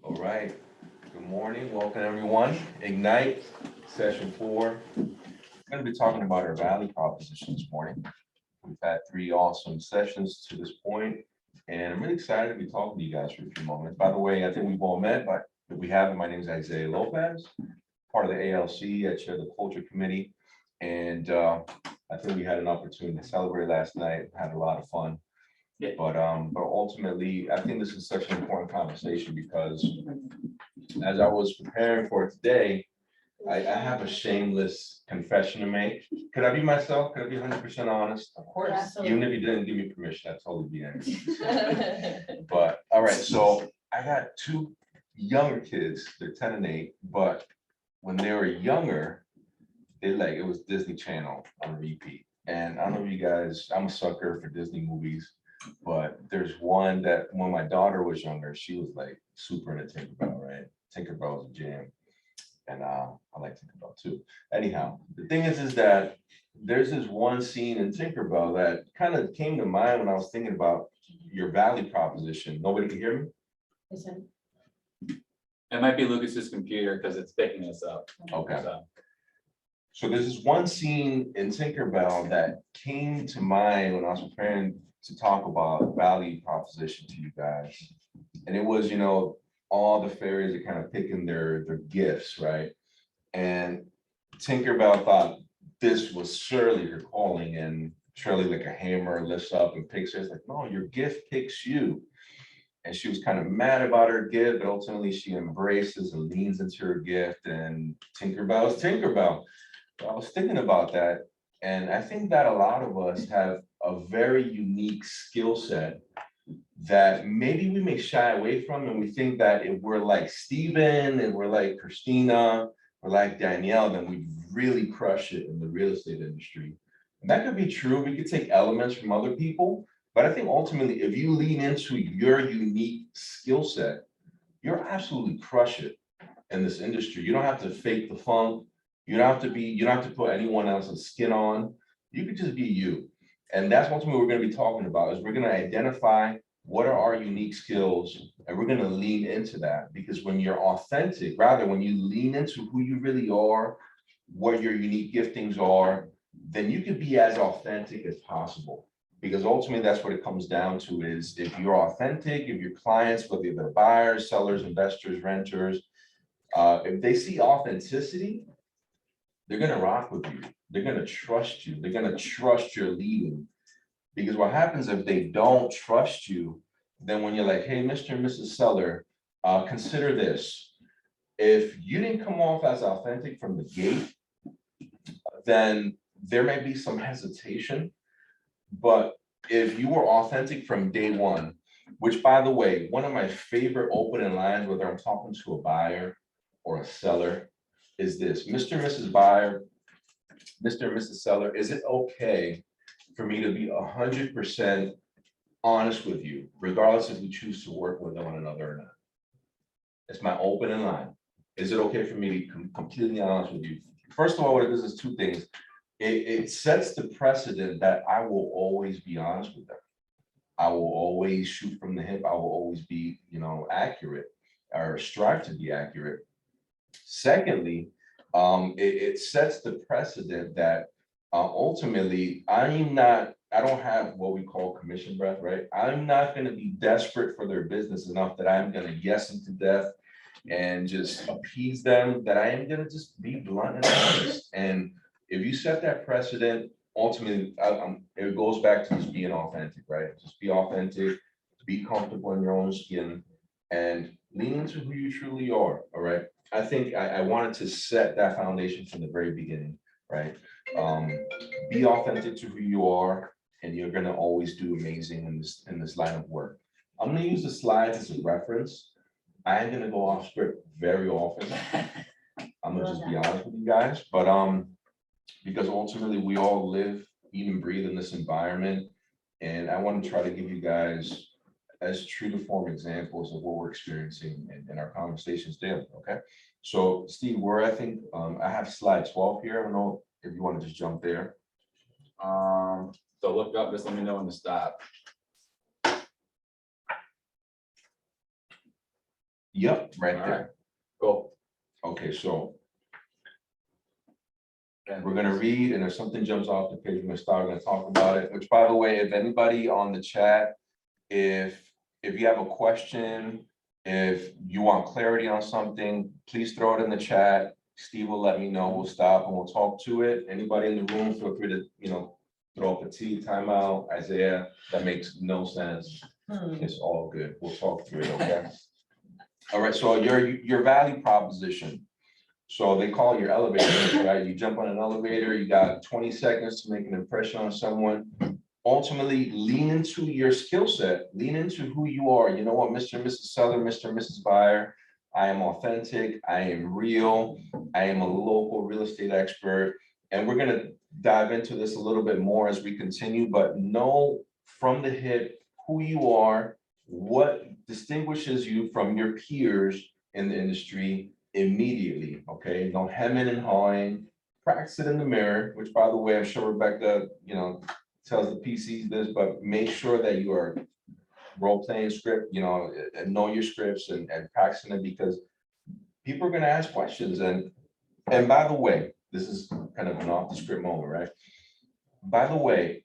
All right, good morning, welcome everyone. Ignite, session 4. We're going to be talking about our value proposition this morning. We've had 3 awesome sessions to this point, and I'm really excited to be talking to you guys for a few moments. By the way, I think we've all met, but if we haven't, my name is Isaiah Lopez, part of the ALC. I chair the culture committee, and I think we had an opportunity to celebrate last night, had a lot of fun. Yeah. But ultimately, I think this is such an important conversation because as I was preparing for it today, I have a shameless confession to make. Could I be myself? Could I be 100% honest? Of course. Even if you didn't give me permission, I'd totally be angry. But all right, so I got 2 younger kids, they're 10 and 8, but when they were younger, it was Disney Channel on repeat. And I don't know if you guys, I'm a sucker for Disney movies. But there's one that when my daughter was younger, she was like super into Tinkerbell, right? Tinkerbell was a jam. And I like Tinkerbell too. Anyhow, the thing is that there's this one scene in Tinkerbell that kind of came to mind when I was thinking about your value proposition. Nobody can hear me? Listen, It might be Lucas's computer because it's picking us up. Okay. So, So there's this one scene in Tinkerbell that came to mind when I was preparing to talk about value proposition to you guys. And it was, all the fairies are kind of picking their gifts, right? And Tinkerbell thought this was Shirley, her calling, and Shirley, like a hammer, lifts up and picks her. It's like, no, your gift picks you. And she was kind of mad about her gift, but ultimately she embraces and leans into her gift. And Tinkerbell is Tinkerbell. I was thinking about that, and I think that a lot of us have a very unique skill set that maybe we may shy away from, and we think that if we're like Steven, and we're like Christina, or like Danielle, then we really crush it in the real estate industry. And that could be true. We could take elements from other people, but I think ultimately, if you lean into your unique skill set, you'll absolutely crush it in this industry. You don't have to fake the funk. You don't have to put anyone else's skin on. You could just be you. And that's ultimately what we're going to be talking about is we're going to identify what are our unique skills, and we're going to lean into that, because when you're authentic, rather when you lean into who you really are, what your unique giftings are, then you could be as authentic as possible. Because ultimately that's what it comes down to is if you're authentic, if your clients, whether they're buyers, sellers, investors, renters, if they see authenticity, they're going to rock with you. They're going to trust you. They're going to trust your leading. Because what happens if they don't trust you, then when you're like, hey, Mr. and Mrs. Seller, consider this. If you didn't come off as authentic from the gate, then there may be some hesitation. But if you were authentic from day one, which by the way, one of my favorite opening lines, whether I'm talking to a buyer or a seller, is this: Mr. and Mrs. Buyer, Mr. and Mrs. Seller, is it okay for me to be 100% honest with you, regardless if we choose to work with one another or not? It's my opening line. Is it okay for me to be completely honest with you? First of all, what it does is 2 things. It sets the precedent that I will always be honest with them. I will always shoot from the hip. I will always be, accurate, or strive to be accurate. Secondly, it sets the precedent that ultimately I don't have what we call commission breath, right? I'm not going to be desperate for their business enough that I'm going to yes them to death and just appease them, that I am going to just be blunt and honest. And if you set that precedent, ultimately, it goes back to just being authentic, right? Just be authentic, be comfortable in your own skin, and lean into who you truly are, all right? I think I wanted to set that foundation from the very beginning, right? Be authentic to who you are, and you're gonna always do amazing in this line of work. I'm gonna use the slides as a reference. I am gonna go off script very often. I'm gonna just be honest with you guys, but because ultimately we all live, eat, and breathe in this environment, and I want to try to give you guys as true to form examples of what we're experiencing in our conversations daily, okay? So Steve, I think I have slide 12 here. I don't know if you want to just jump there. So look up, just let me know when to stop. Yep, right All right. there. Cool. Okay, so And we're gonna read, and if something jumps off the page, we're gonna talk about it, which, by the way, if anybody on the chat, if you have a question, if you want clarity on something, please throw it in the chat. Steve will let me know, we'll stop and we'll talk to it. Anybody in the room, feel free to, throw up a T, timeout, Isaiah, that makes no sense. It's all good, we'll talk through it, okay? All right, so your value proposition. So they call it your elevator, pitch, right? You jump on an elevator, you got 20 seconds to make an impression on someone. Ultimately, lean into your skill set, lean into who you are. You know what, Mr. and Mrs. Seller, Mr. and Mrs. Buyer, I am authentic, I am real, I am a local real estate expert. And we're gonna dive into this a little bit more as we continue, but know from the hip who you are, what distinguishes you from your peers in the industry immediately, okay? No hemming and hawing, practice it in the mirror, which, by the way, I'm sure Rebecca, tells the PCs this, but make sure that you are role-playing script, and know your scripts and practicing it, because people are gonna ask questions. And by the way, this is kind of an off the script moment, right? By the way,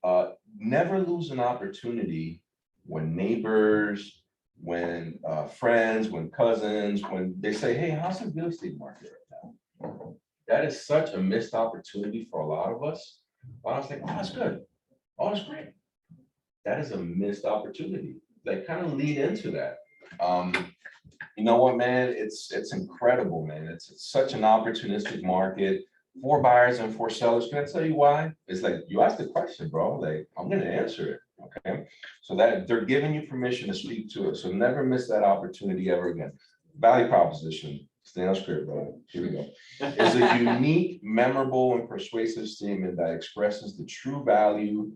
never lose an opportunity when neighbors, when friends, when cousins, when they say, hey, how's the real estate market right now? That is such a missed opportunity for a lot of us. I was like, oh, that's good. Oh, that's great. That is a missed opportunity. Like, kind of lead into that. You know what, man? It's incredible, man. It's such an opportunistic market for buyers and for sellers. Can I tell you why? It's like, you asked the question, bro. Like, I'm gonna answer it. Okay. So that they're giving you permission to speak to it. So never miss that opportunity ever again. Value proposition. Stay on script, bro. Here we go. Is a unique, memorable, and persuasive statement that expresses the true value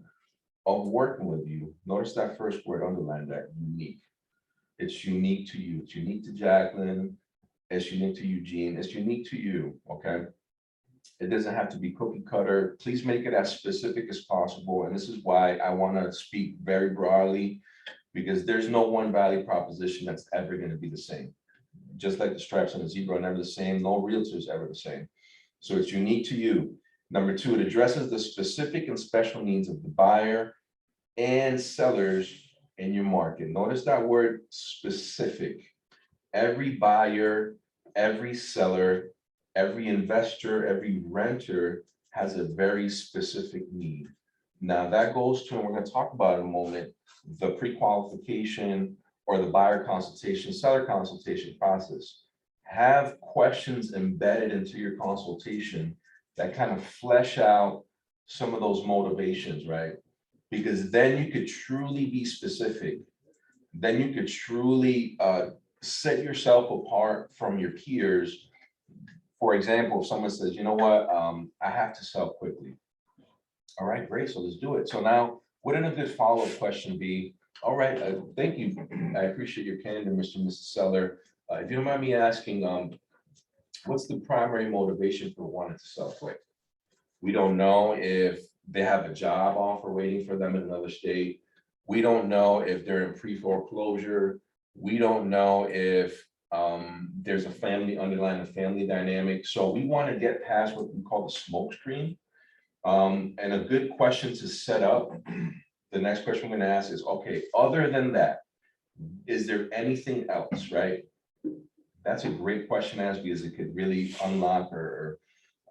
of working with you. Notice that first word, underline that, unique. It's unique to you. It's unique to Jacqueline. It's unique to Eugene. It's unique to you, okay? It doesn't have to be cookie cutter. Please make it as specific as possible. And this is why I want to speak very broadly, because there's no one value proposition that's ever going to be the same. Just like the stripes on the zebra are never the same, no realtor is ever the same. So it's unique to you. Number two, it addresses the specific and special needs of the buyer and sellers in your market. Notice that word specific. Every buyer, every seller, every investor, every renter has a very specific need. Now that goes to, and we're going to talk about in a moment, the pre-qualification or the buyer consultation, seller consultation process. Have questions embedded into your consultation that kind of flesh out some of those motivations, right? Because then you could truly be specific. Then you could truly set yourself apart from your peers. For example, if someone says, you know what, I have to sell quickly. All right, great, so let's do it. So now, wouldn't a good follow-up question be, all right, thank you, I appreciate your candor, Mr. and Mrs. Seller. If you don't mind me asking, what's the primary motivation for wanting to sell quick? We don't know if they have a job offer waiting for them in another state. We don't know if they're in pre-foreclosure. We don't know if there's a underlying family dynamic. So we want to get past what we call the smoke screen. And a good question to set up, the next question we're going to ask is, okay, other than that, is there anything else, right? That's a great question to ask, because it could really unlock or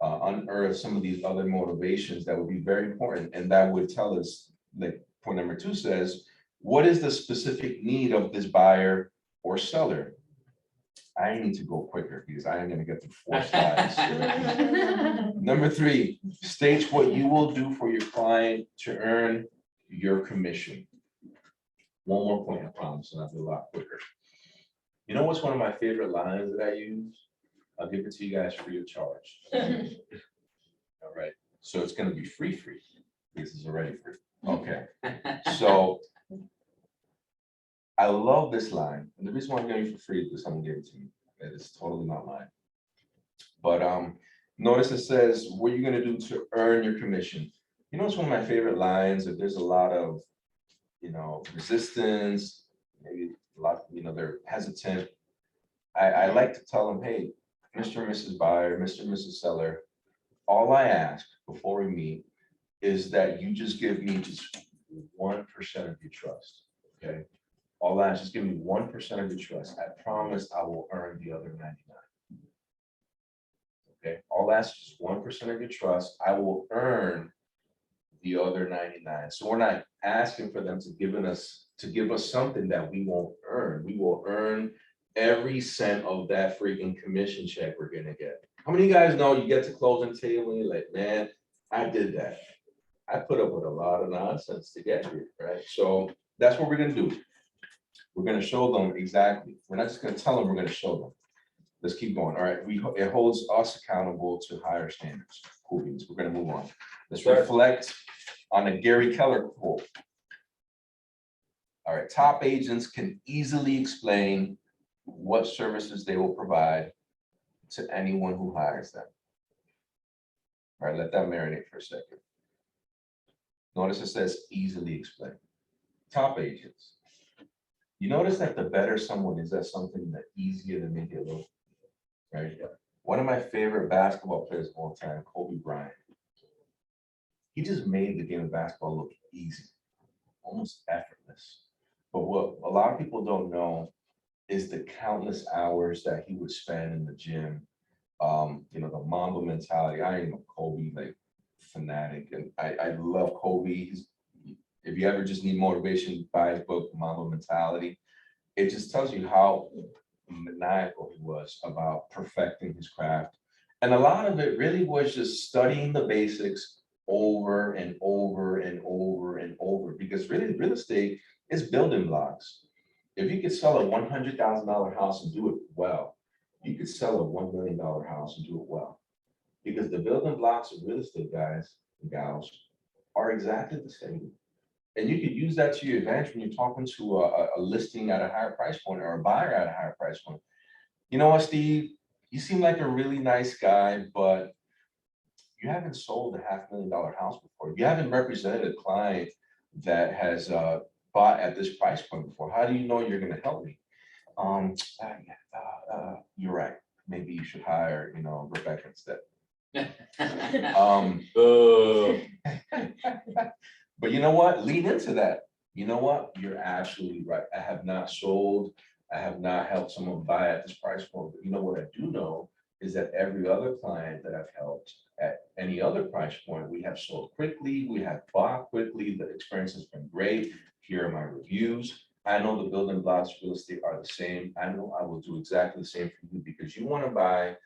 unearth some of these other motivations that would be very important. And that would tell us, like point number two says, what is the specific need of this buyer or seller? I need to go quicker because I am going to get through 4 slides. Number three, states what you will do for your client to earn your commission. One more point, I promise, and I'll be a lot quicker. You know what's one of my favorite lines that I use? I'll give it to you guys free of charge. All right, so it's going to be free. This is already free. Okay, so I love this line, and the reason why I'm giving it for free is because someone gave it to me. It is totally not mine. But notice it says, what are you going to do to earn your commission? You know, it's one of my favorite lines. If there's a lot of, resistance, maybe a lot, they're hesitant. I like to tell them, hey, Mr. and Mrs. Buyer, Mr. and Mrs. Seller, all I ask before we meet is that you just give me just 1% of your trust, okay? All I ask is give me 1% of your trust. I promise I will earn the other 99. Okay, all I ask is 1% of your trust. I will earn the other 99. So we're not asking for them to give us something that we won't earn. We will earn every cent of that freaking commission check we're gonna get. How many of you guys know you get to closing table and you're like, man, I did that. I put up with a lot of nonsense to get here, right? So that's what we're gonna do. We're gonna show them exactly. We're not just gonna tell them, we're gonna show them. Let's keep going. All right, it holds us accountable to higher standards. Cool beans. We're gonna move on. Let's reflect on a Gary Keller quote. All right, top agents can easily explain what services they will provide to anyone who hires them. All right, let that marinate for a second. Notice it says easily explain. Top agents. You notice that the better someone is at something, the easier to make it look, right? One of my favorite basketball players of all time, Kobe Bryant. He just made the game of basketball look easy, almost effortless. But what a lot of people don't know is the countless hours that he would spend in the gym. You know, the Mamba mentality. I am a Kobe like fanatic, and I love Kobe. If you ever just need motivation, buy his book, Mamba Mentality. It just tells you how maniacal he was about perfecting his craft. And a lot of it really was just studying the basics over and over and over and over, because really real estate is building blocks. If you could sell a $100,000 house and do it well, you could sell a $1 million house and do it well. Because the building blocks of real estate, guys and gals, are exactly the same. And you could use that to your advantage when you're talking to a listing at a higher price point or a buyer at a higher price point. You know what, Steve? You seem like a really nice guy, but you haven't sold a $500,000 house before. You haven't represented a client that has bought at this price point before. How do you know you're going to help me? You're right. Maybe you should hire, Rebecca instead. But you know what? Lean into that. You know what? You're absolutely right. I have not sold. I have not helped someone buy at this price point. But you know what I do know is that every other client that I've helped at any other price point, we have sold quickly. We have bought quickly. The experience has been great. Here are my reviews. I know the building blocks of real estate are the same. I know I will do exactly the same for you, because you want to buy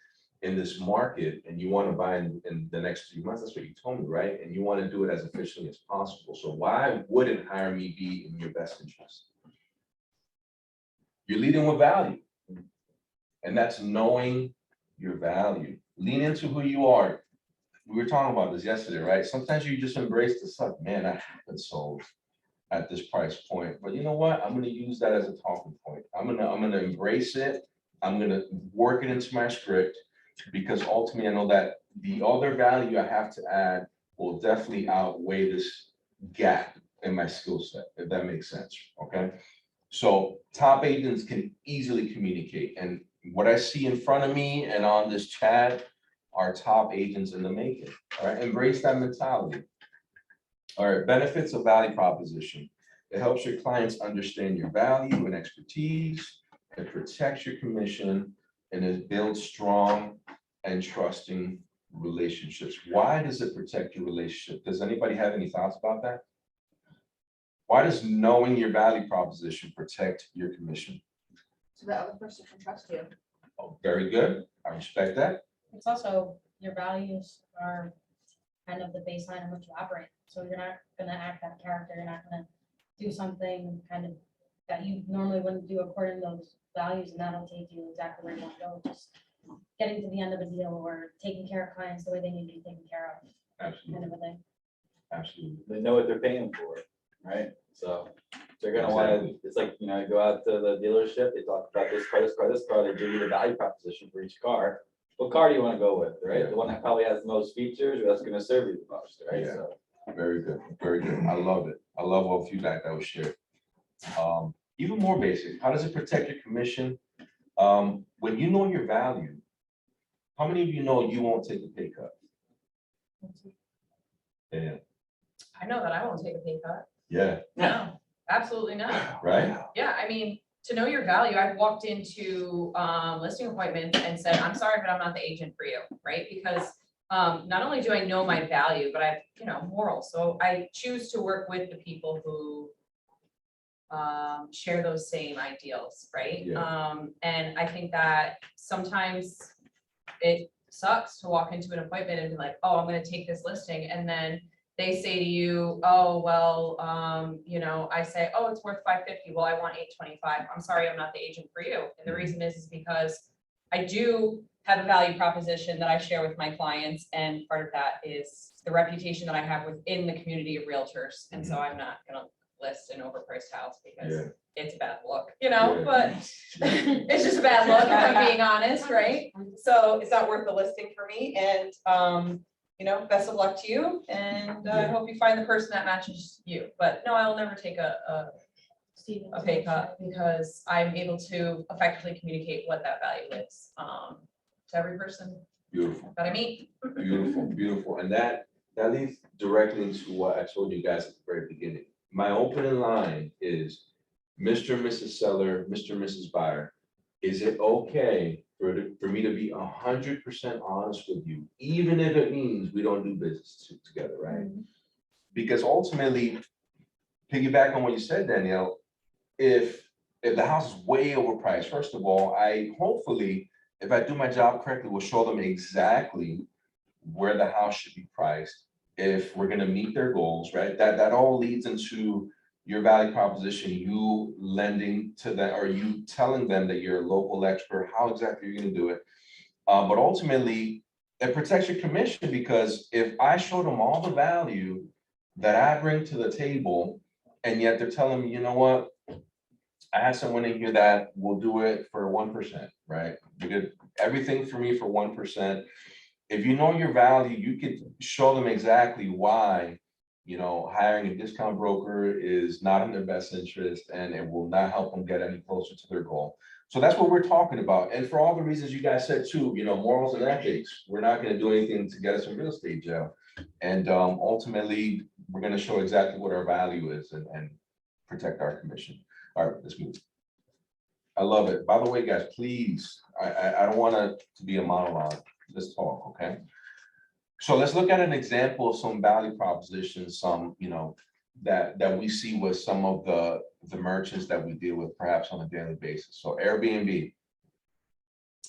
in this market and you want to buy in the next 3 months. That's what you told me, right? And you want to do it as efficiently as possible. So why wouldn't hire me be in your best interest? You're leading with value. And that's knowing your value. Lean into who you are. We were talking about this yesterday, right? Sometimes you just embrace the suck. Man, I haven't sold at this price point. But you know what? I'm going to use that as a talking point. I'm gonna embrace it. I'm going to work it into my script, because ultimately I know that the other value I have to add will definitely outweigh this gap in my skill set, if that makes sense. Okay. So top agents can easily communicate. And what I see in front of me and on this chat are top agents in the making. All right. Embrace that mentality. All right. Benefits of value proposition. It helps your clients understand your value and expertise. It protects your commission, and it builds strong and trusting relationships. Why does it protect your relationship? Does anybody have any thoughts about that? Why does knowing your value proposition protect your commission? So the other person can trust you. Oh, very good. I respect that. It's also, your values are kind of the baseline in which you operate. So you're not gonna act out of character, you're not gonna do something kind of that you normally wouldn't do according to those values, and that'll take you exactly where you want to go. Just getting to the end of a deal or taking care of clients the way they need to be taken care of, kind Absolutely. of a thing. Absolutely. They know what they're paying for, right? So they're gonna want to, it's like, you go out to the dealership, they talk about this car, this car, this car, they give you the value proposition for each car. What car do you want to go with, right? The one that probably has the most features, or that's gonna serve you the most, right? Yeah. So Very good. Very good. I love it. I love all feedback that was shared. Even more basic. How does it protect your commission? When you know your value, how many of you know you won't take a pay cut? Yeah, I know that I won't take a pay cut. yeah, No, absolutely not. right? Yeah, I mean, to know your value, I've walked into listing appointments and said, I'm sorry, but I'm not the agent for you, right? Because not only do I know my value, but I have, morals. So I choose to work with the people who share those same ideals, right? Yeah. And I think that sometimes it sucks to walk into an appointment and be like, oh, I'm gonna take this listing, and then they say to you, oh, well, I say, oh, it's worth $550. Well, I want $825. I'm sorry, I'm not the agent for you. And the reason is because I do have a value proposition that I share with my clients, and part of that is the reputation that I have within the community of realtors. And so I'm not gonna list an overpriced house because Yeah. it's a bad look, Yeah. but it's just a bad look, if I'm being honest, right? So it's not worth the listing for me, and best of luck to you, and I Yeah. hope you find the person that matches you. But no, I'll never take a pay cut, because I'm able to effectively communicate what that value is to every person Beautiful, that I meet. beautiful, beautiful. And that leads directly into what I told you guys at the very beginning. My opening line is, Mr. and Mrs. Seller, Mr. and Mrs. Buyer, is it okay for me to be 100% honest with you, even if it means we don't do business together, right? Because ultimately, piggyback on what you said, Danielle, if the house is way overpriced, first of all, hopefully, if I do my job correctly, will show them exactly where the house should be priced, if we're gonna meet their goals, right? That all leads into your value proposition, you lending to them, or you telling them that you're a local expert, how exactly you're gonna do it. But ultimately, it protects your commission, because if I show them all the value that I bring to the table, and yet they're telling me, you know what? I have someone in here that will do it for 1%, right? Because everything for me for 1%. If you know your value, you could show them exactly why, hiring a discount broker is not in their best interest, and it will not help them get any closer to their goal. So that's what we're talking about. And for all the reasons you guys said too, morals and ethics, we're not going to do anything to get us in real estate jail. And ultimately, we're going to show exactly what our value is and protect our commission. All right, let's move. I love it. By the way, guys, please, I don't want it to be a monologue. Let's talk, okay? So let's look at an example of some value propositions, some, that we see with some of the merchants that we deal with perhaps on a daily basis. So Airbnb.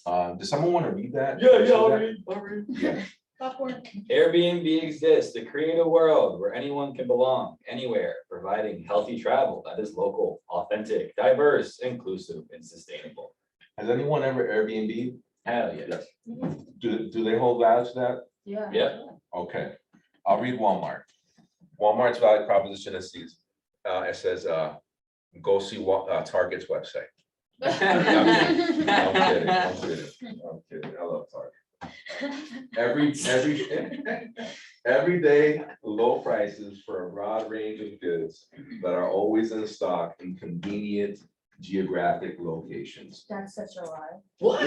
Does someone want to read that? I'll read. Yeah, Popcorn. Airbnb exists to create a world where anyone can belong anywhere, providing healthy travel that is local, authentic, diverse, inclusive, and sustainable. has anyone ever Airbnb? Hell yes. Do they hold value to that? Yeah. Yep. Okay, I'll read Walmart. Walmart's value proposition is, it says, go see Target's website. I'm kidding, I'm kidding, I love Target. Every day, low prices for a broad range of goods that are always in stock in convenient geographic locations. That's such a lie. What?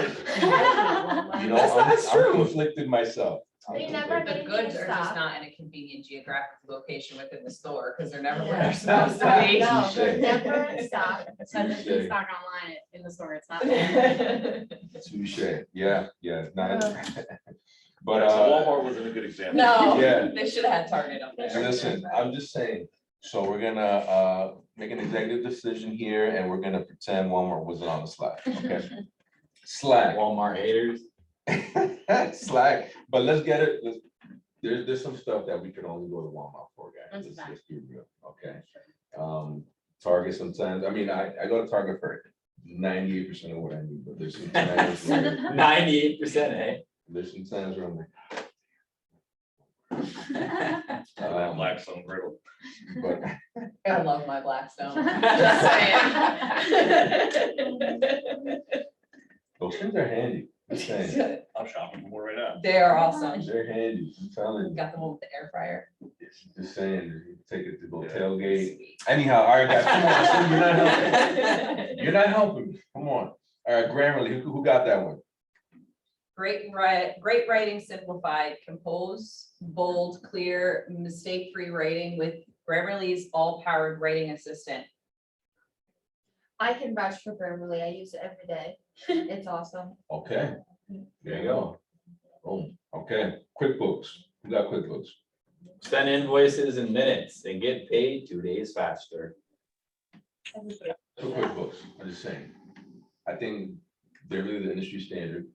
I'm conflicted myself. They never The Maybe goods in are just stock. not in a convenient geographic location within the store, because they're never where Yeah. they're supposed to be. No, they're Touche. never in stock. So if Touche. it's stock online in the store, it's not. Touche, yeah, not. But, So Walmart wasn't a good example. No, Yeah. they should have had Target up there. listen, I'm just saying, so we're gonna, make an executive decision here, and we're gonna pretend Walmart wasn't on the Slack, okay? Slack. Walmart haters. Slack, but let's get it, there's some stuff that we can only go to Walmart for, guys. That's Let's be real, okay? Target sometimes, I mean, I go to Target for 98% of what I need, but there's some times where, 98%, eh? there's some times where I'm like, That Blackstone griddle. but I love my Blackstone. those things are handy, I'm saying, I'm shopping for more right now. They are awesome. they're handy, I'm telling you. Got the one with the air fryer. Just saying, you take it to go Yeah. tailgate. Sweet. Anyhow, all right, guys, come on, see, you're not helping. You're not helping me, come on. All right, Grammarly, who got that one? Great writing simplified, compose, bold, clear, mistake-free writing with Grammarly's all-powered writing assistant. I can vouch for Grammarly. I use it every day. It's awesome. Okay, there you go. Boom, okay, QuickBooks, who got QuickBooks? Send invoices in minutes and get paid 2 days faster. So QuickBooks, I'm just saying. I think they're really the industry standard.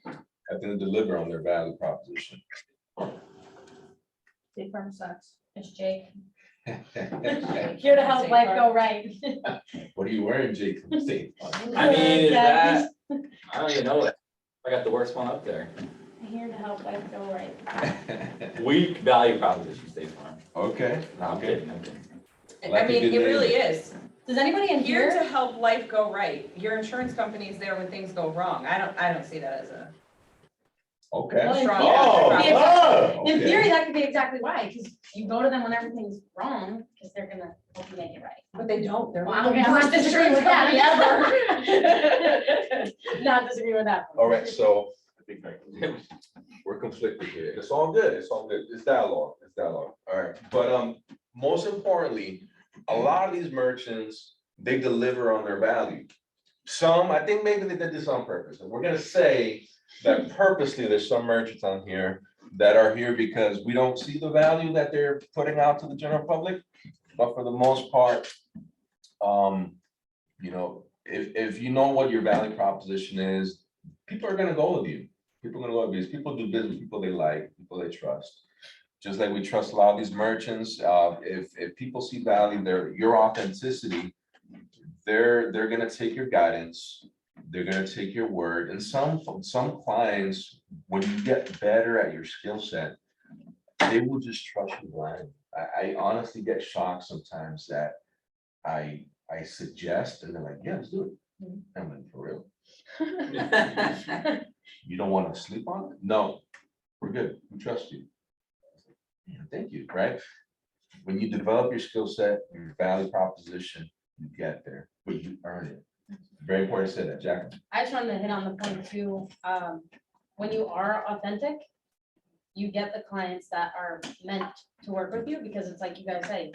I think they deliver on their value proposition. State Farm sucks. It's Jake, What here to help life go right. are you wearing, Jake? from State Farm? I mean, is Yeah, that, I don't even know that. I got the worst one up there. Here to help life go right. Weak value proposition, State Farm. Okay, No, I'm okay. kidding, I'm kidding. Like I a mean, good it really neighbor. is. Does anybody in Here to here? help life go right. Your insurance company is there when things go wrong. I don't see that as a Okay. Well, in strong. Oh, value Yeah. proposition. oh, In okay. theory, that could be exactly why, because you go to them when everything's wrong, because they're gonna help you make it right. But they don't. They're Well, okay, I'm not disagreeing with that ever. Not disagreeing with that. All right, so we're conflicted here. It's all good. It's all good. It's dialogue. It's dialogue. All right. But most importantly, a lot of these merchants, they deliver on their value. Some, I think maybe they did this on purpose. And we're gonna say that purposely, there's some merchants on here that are here because we don't see the value that they're putting out to the general public. But for the most part, you know, if you know what your value proposition is, people are gonna go with you. People are gonna go with you. People do business, with people they like, people they trust. Just like we trust a lot of these merchants, if people see value, your authenticity, they're gonna take your guidance, they're gonna take your word, and some clients, when you get better at your skill set, they will just trust you blindly. I honestly get shocked sometimes that I suggest, and they're like, yeah, let's do it. I'm like, for real? You don't want to sleep on it? No, we're good. We trust you. Yeah, thank you, right? When you develop your skill set, your value proposition, you get there, but you earn it. Very important to say that, Jack. I just wanted to hit on the point too, when you are authentic, you get the clients that are meant to work with you, because it's like you guys say,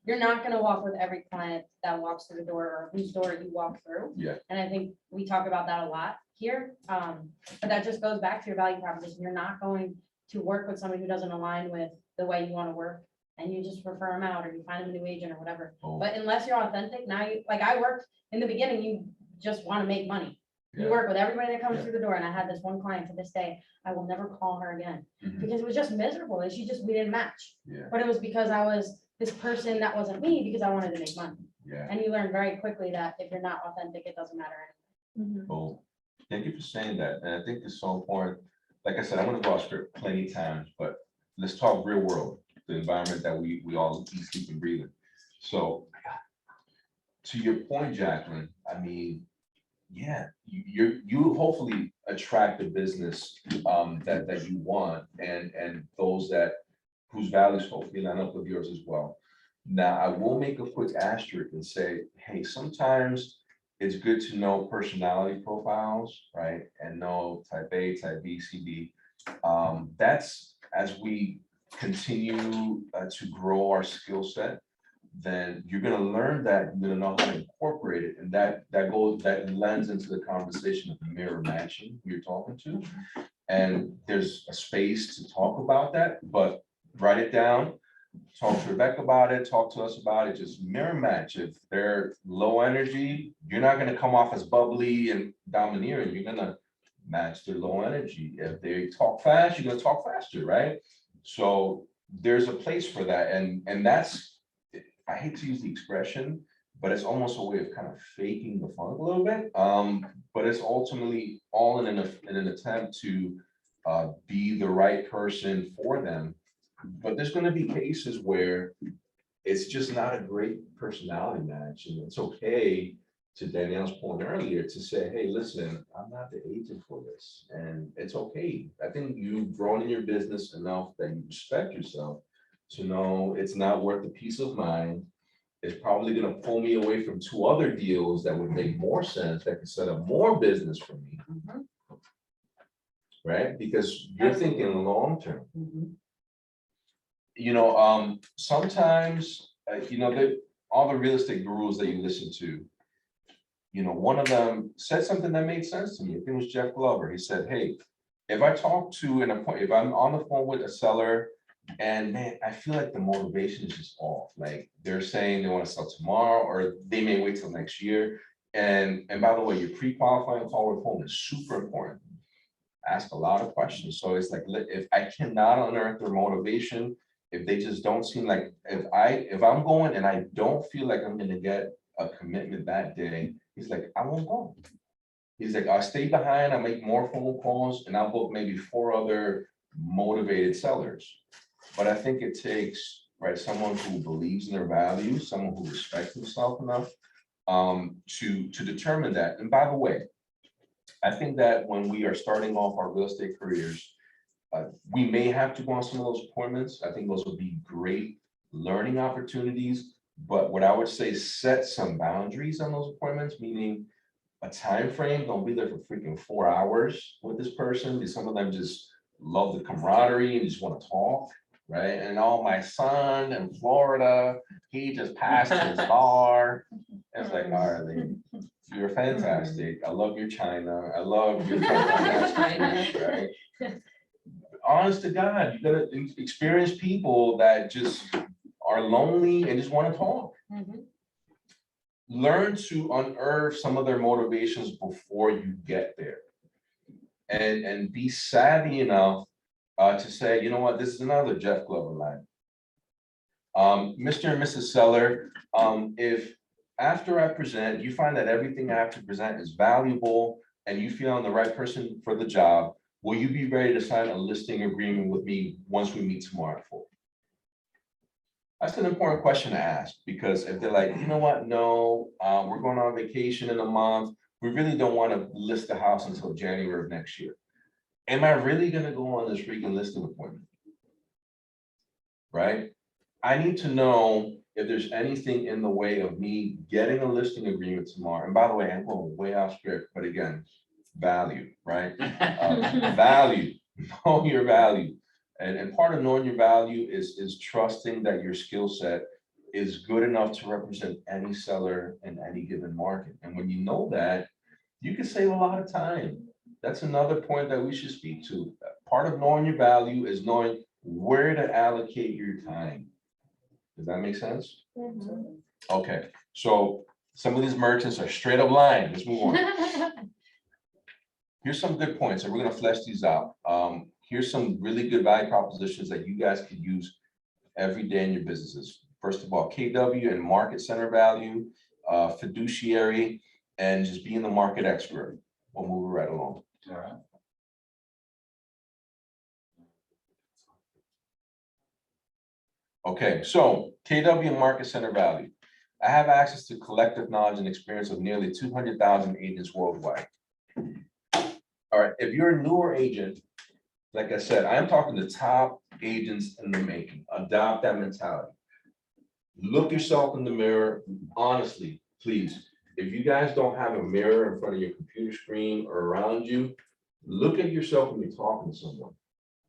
you're not gonna walk with every client that walks through the door or whose door you walk through. Yeah. And I think we talk about that a lot here, but that just goes back to your value proposition. You're not going to work with somebody who doesn't align with the way you wanna work, and you just refer them out, or you find them a new agent or whatever. Oh, But unless you're authentic, now you, like I worked, in the beginning, you just wanna make money. You yeah. work with everybody that comes Yeah. through the door, and I had this one client to this day, I will never call her again, Mhm. because it was just miserable, and we didn't match. Yeah, But it was because I was this person that wasn't me, because I wanted to make money. yeah. And you learn very quickly that if you're not authentic, it doesn't matter. Oh, thank you for saying that. And I think it's so important. Like I said, I'm gonna go off script plenty of times, but let's talk real world, the environment that we all eat, sleep, and breathe in. So to your point, Jacqueline, I mean, yeah, you hopefully attract the business that you want, and those whose values hopefully line up with yours as well. Now, I will make a quick asterisk and say, hey, sometimes it's good to know personality profiles, right? And know type A, type B, C, D. That's as we continue to grow our skill set, then you're gonna learn that, you're gonna know how to incorporate it, and that lends into the conversation of mirror matching you're talking to. And there's a space to talk about that, but write it down, talk to Rebecca about it, talk to us about it, just mirror match. If they're low energy, you're not gonna come off as bubbly and domineering, you're gonna match their low energy. If they talk fast, you're gonna talk faster, right? So there's a place for that, and that's, I hate to use the expression, but it's almost a way of kind of faking the funk a little bit. But it's ultimately all in an attempt to be the right person for them. But there's gonna be cases where it's just not a great personality match, and it's okay, to Danielle's point earlier, to say, hey, listen, I'm not the agent for this, and it's okay. I think you've grown in your business enough that you respect yourself to know it's not worth the peace of mind is probably gonna pull me away from two other deals that would make more sense, that could set up more business for me, Mhm, right? Because you're thinking long term. mhm. Sometimes, all the real estate gurus that you listen to, one of them said something that made sense to me. I think it was Jeff Glover. He said, hey, if I talk to if I'm on the phone with a seller and man, I feel like the motivation is just off. Like they're saying they want to sell tomorrow, or they may wait till next year. And by the way, your pre-qualifying call with home is super important. Ask a lot of questions. So it's like, if I cannot unearth their motivation, if they just don't seem like, if I'm going and I don't feel like I'm gonna get a commitment that day, he's like, I won't go. He's like, I'll stay behind, I'll make more phone calls, and I'll book maybe 4 other motivated sellers. But I think it takes, right, someone who believes in their values, someone who respects himself enough to determine that. And by the way, I think that when we are starting off our real estate careers, we may have to go on some of those appointments. I think those would be great learning opportunities. But what I would say, set some boundaries on those appointments, meaning a time frame. Don't be there for freaking 4 hours with this person, because some of them just love the camaraderie and just want to talk, right? And my son in Florida, he just passed his bar. And it's like, all right, lady, you're fantastic. I love your China. I love your right? Honest to God, you gotta experience people that just are lonely and just want to talk. Mhm. Learn to unearth some of their motivations before you get there. And be savvy enough to say, you know what, this is another Jeff Glover line. Mr. and Mrs. Seller, if after I present, you find that everything I have to present is valuable and you feel I'm the right person for the job, will you be ready to sign a listing agreement with me once we meet tomorrow at 4? That's an important question to ask, because if they're like, you know what, no, we're going on vacation in a month, we really don't want to list the house until January of next year. Am I really gonna go on this freaking listing appointment? Right? I need to know if there's anything in the way of me getting a listing agreement tomorrow. And by the way, I'm going way off script, but again, value, right? Value, know your value. And part of knowing your value is trusting that your skill set is good enough to represent any seller in any given market. And when you know that, you can save a lot of time. That's another point that we should speak to. Part of knowing your value is knowing where to allocate your time. Does that make sense? Okay, so some of these merchants are straight up lying. Let's move on. Here's some good points, and we're gonna flesh these out. Here's some really good value propositions that you guys could use every day in your businesses. First of all, KW and market center value, fiduciary, and just being the market expert. We'll move right along. All right. Okay, so KW and market center value. I have access to collective knowledge and experience of nearly 200,000 agents worldwide. All right, if you're a newer agent, like I said, I am talking to top agents in the making. Adopt that mentality. Look yourself in the mirror, honestly, please. If you guys don't have a mirror in front of your computer screen or around you, look at yourself when you're talking to someone.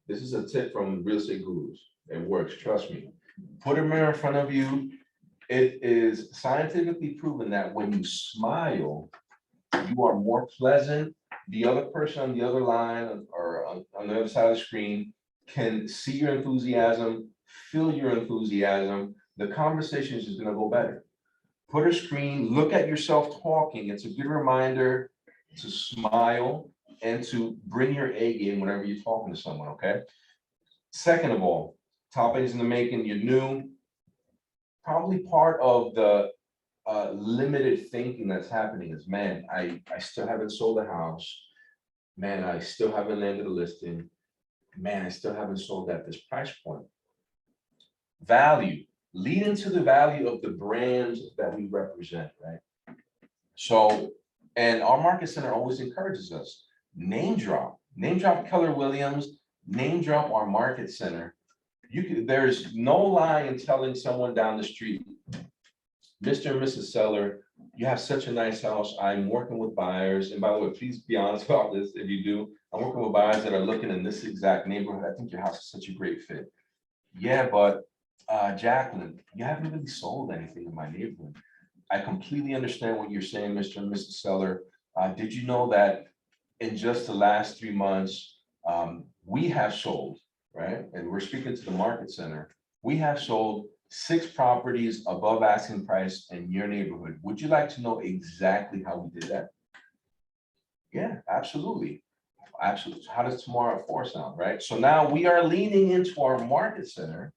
This is a tip from Real Estate Gurus. It works, trust me. Put a mirror in front of you. It is scientifically proven that when you smile, you are more pleasant. The other person on the other line or on the other side of the screen can see your enthusiasm, feel your enthusiasm. The conversation is just gonna go better. Put a screen, look at yourself talking. It's a good reminder to smile and to bring your A game whenever you're talking to someone, okay? Second of all, top agents in the making, you're new. Probably part of the limited thinking that's happening is, man, I still haven't sold a house. Man, I still haven't landed a listing. Man, I still haven't sold at this price point. Value, lead into the value of the brands that we represent, right? So, and our market center always encourages us, name drop Keller Williams, name drop our market center. There's no lie in telling someone down the street, Mr. and Mrs. Seller, you have such a nice house. I'm working with buyers. And by the way, please be honest about this if you do. I'm working with buyers that are looking in this exact neighborhood. I think your house is such a great fit. Yeah, but Jacqueline, you haven't really sold anything in my neighborhood. I completely understand what you're saying, Mr. and Mrs. Seller. Did you know that in just the last 3 months, we have sold, right? And we're speaking to the market center. We have sold 6 properties above asking price in your neighborhood. Would you like to know exactly how we did that? Yeah, absolutely. Absolutely. How does tomorrow at 4 sound, right? So now we are leaning into our market center.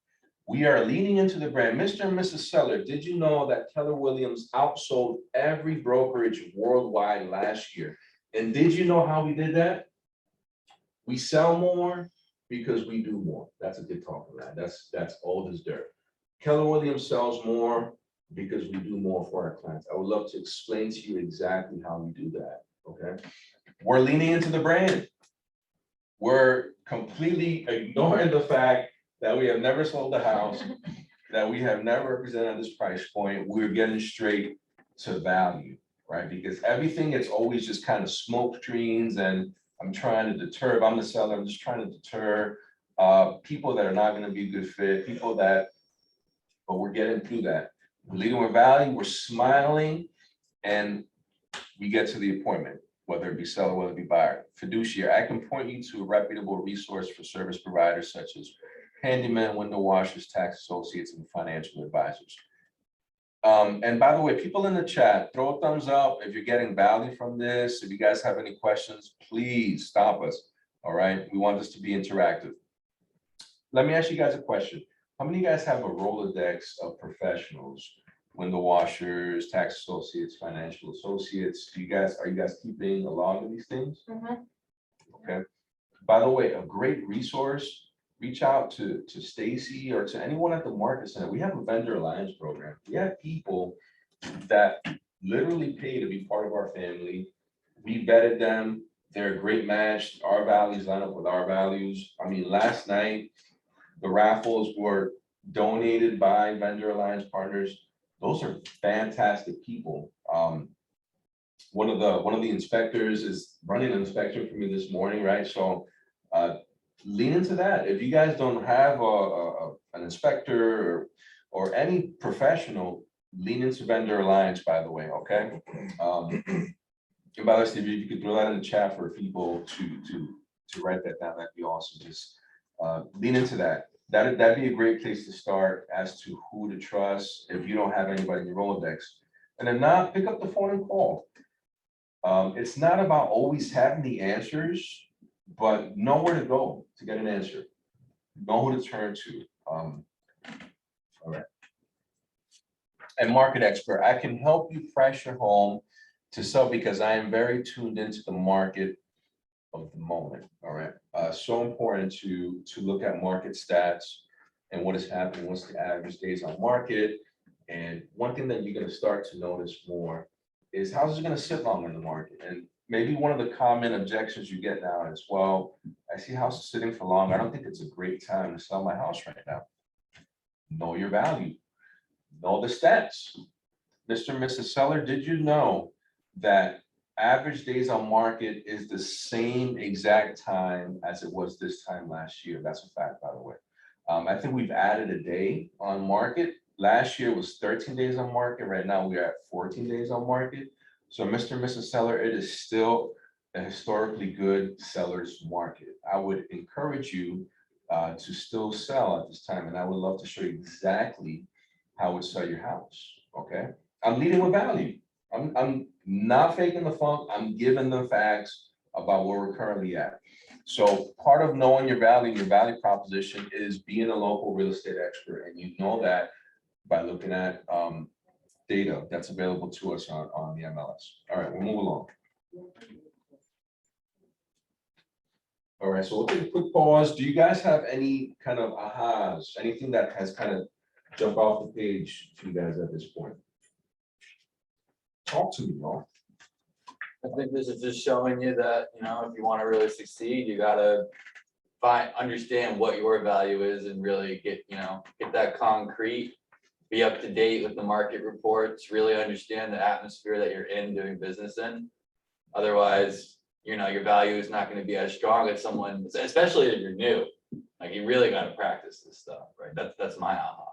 We are leaning into the brand. Mr. and Mrs. Seller, did you know that Keller Williams outsold every brokerage worldwide last year? And did you know how we did that? We sell more because we do more. That's a good talk of that. That's old as dirt. Keller Williams sells more because we do more for our clients. I would love to explain to you exactly how we do that, okay? We're leaning into the brand. We're completely ignoring the fact that we have never sold a house, that we have never represented this price point. We're getting straight to value, right? Because everything is always just kind of smoke screens, and I'm trying to deter, if I'm the seller, I'm just trying to deter people that are not gonna be a good fit, people that, but we're getting through that. We're leading with value, we're smiling, and we get to the appointment, whether it be seller, whether it be buyer. Fiduciary, I can point you to a reputable resource for service providers such as handyman, window washers, tax associates, and financial advisors. And by the way, people in the chat, throw a thumbs up if you're getting value from this. If you guys have any questions, please stop us. All right, we want this to be interactive. Let me ask you guys a question. How many of you guys have a Rolodex of professionals, window washers, tax associates, financial associates? Are you guys keeping a log of these things? Okay. By the way, a great resource, reach out to Stacy or to anyone at the market center. We have a vendor alliance program. We have people that literally pay to be part of our family. We vetted them. They're a great match. Our values line up with our values. I mean, last night, the raffles were donated by vendor alliance partners. Those are fantastic people. One of the inspectors is running an inspection for me this morning, right? So lean into that. If you guys don't have an inspector or any professional, lean into vendor alliance, by the way, okay? And by the way, Steve, if you could throw that in the chat for people to write that down, that'd be awesome. Just lean into that. That'd be a great place to start as to who to trust if you don't have anybody in your Rolodex. And then now pick up the phone and call. It's not about always having the answers, but know where to go to get an answer. Know who to turn to. All right. And market expert, I can help you price your home to sell because I am very tuned into the market of the moment. All right. So important to look at market stats and what is happening, what's the average days on market. And one thing that you're going to start to notice more is houses are going to sit longer in the market. And maybe one of the common objections you get now is, well, I see houses sitting for long. I don't think it's a great time to sell my house right now. Know your value. Know the stats. Mr. and Mrs. Seller, did you know that average days on market is the same exact time as it was this time last year? That's a fact, by the way. I think we've added a day on market. Last year was 13 days on market. Right now we are at 14 days on market. So Mr. and Mrs. Seller, it is still a historically good seller's market. I would encourage you to still sell at this time. And I would love to show you exactly how to sell your house, okay? I'm leading with value. I'm not faking the funk. I'm giving them facts about where we're currently at. So part of knowing your value and your value proposition is being a local real estate expert. And you know that by looking at data that's available to us on the MLS. All right, we'll move along. All right, so we'll take a quick pause. Do you guys have any kind of ahas, anything that has kind of jumped off the page to you guys at this point? Talk to me, y'all. I think this is just showing you that, you know, if you want to really succeed, you gotta understand what your value is and really get that concrete be up to date with the market reports, really understand the atmosphere that you're in doing business in. Otherwise, you know, your value is not gonna be as strong as someone, especially if you're new. Like, you really gotta practice this stuff, right? That's my aha.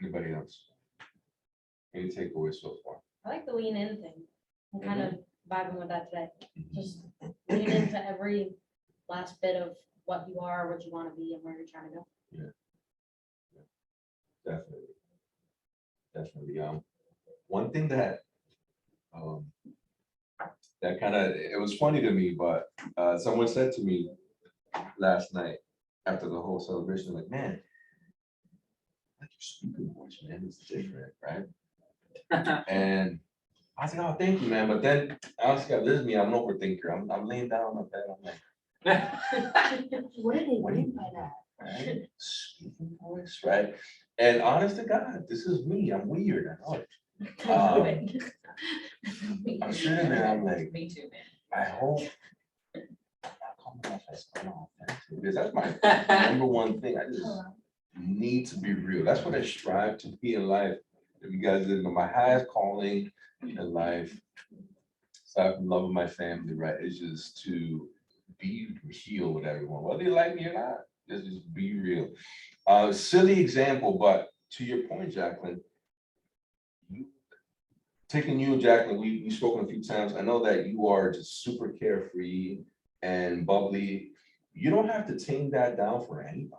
Anybody else? Any takeaways so far? I like the lean in thing. I'm kind of vibing with that today. Just lean into every last bit of what you are, what you want to be, and where you're trying to go. Definitely. Definitely. One thing that, that kind of, it was funny to me, but, someone said to me last night after the whole celebration, like, man, like your speaking voice, man, it's different, right? And I was like, oh, thank you, man. But then I also got, this is me, I'm an overthinker. I'm laying down on my bed, I'm like, What do they mean by that? right? Speaking voice, right? And honest to God, this is me. I'm weird. I know it. I'm sitting there, I'm like, Me too, man. I hope. I come off as unauthentic, because that's my number one thing. I just need to be real. That's what I strive to be in life. If you guys didn't know, my highest calling in life, aside from loving my family, right, is just to be real with everyone, whether you like me or not. Just be real. Silly example, but to your point, Jacqueline, taking you, Jacqueline, we've spoken a few times. I know that you are just super carefree and bubbly. You don't have to tame that down for anybody.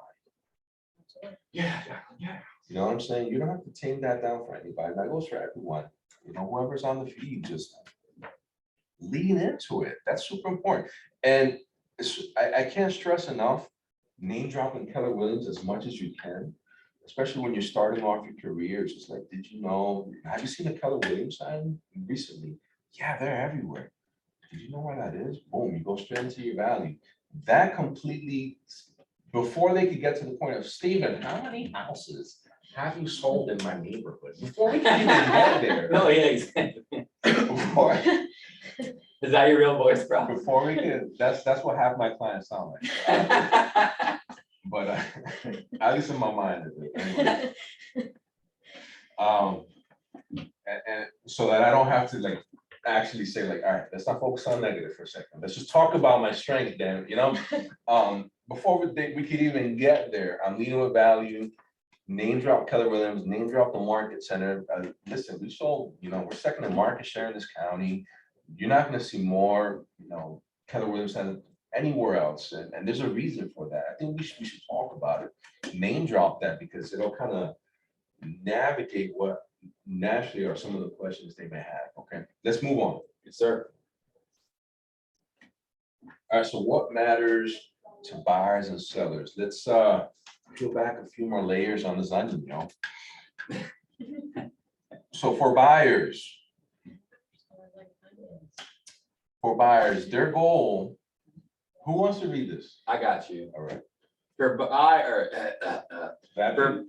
Yeah. You know what I'm saying? You don't have to tame that down for anybody. That goes for everyone. You know, whoever's on the feed, just lean into it. That's super important. And I can't stress enough, name dropping Keller Williams as much as you can, especially when you're starting off your career. It's just like, did you know, have you seen the Keller Williams sign recently? Yeah, they're everywhere. Did you know where that is? Boom, you go straight into your value. That completely, before they could get to the point of, Steven, how many houses have you sold in my neighborhood? Before we can even get there. No, yeah, exactly. Before, Is that your real voice, bro? before we can, that's what half my clients sound like. But at least in my mind. It is. Anyway. And so that I don't have to like actually say like, all right, let's not focus on negative for a second. Let's just talk about my strength, damn it, you know? Before we could even get there, I'm leading with value. Name drop Keller Williams, name drop the Market Center. Listen, we sold, you know, we're second in market share in this county. You're not gonna see more, you know, Keller Williams than anywhere else. And there's a reason for that. I think we should talk about it. Name drop that because it'll kind of navigate what naturally are some of the questions they may have. Okay, let's move on. Yes, sir. All right, so what matters to buyers and sellers? Let's peel back a few more layers on this onion, you know. So for buyers, their goal, who wants to read this? I got you. All right. For buyer, That-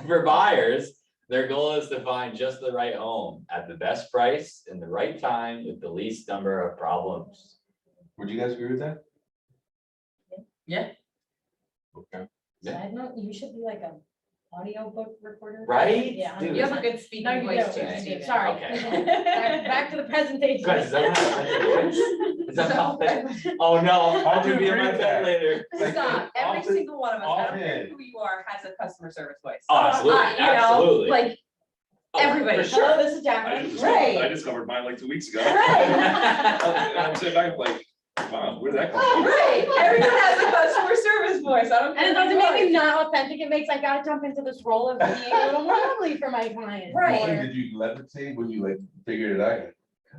for buyers, their goal is to find just the right home at the best price in the right time with the least number of problems. Would you guys agree with that? Yeah. Okay. Side note, you should be like a audiobook recorder. Right? Yeah. Dude. You have a good No, speaking you voice do. too, Okay. Steven. Sorry. Okay. Back to the presentation. Guys, is that how I voice? Is that how Oh, no, How I'll do you be in my agree with bed that? later. Stop, every Often- single one of us, I don't care often. who you are, has a customer service voice. Oh, absolutely, You know, absolutely. like, Oh, everybody. for sure. Hello, this is I Jacqueline. Right. discovered mine like 2 weeks ago. Right. And I'm sitting back like, wow, where did that come from? Right, everyone has a customer service voice, I don't care. And it who doesn't you make are. me not authentic, it makes I gotta jump into this role of being a little more lovely for my client. Right. Did you levitate when you like figured it out?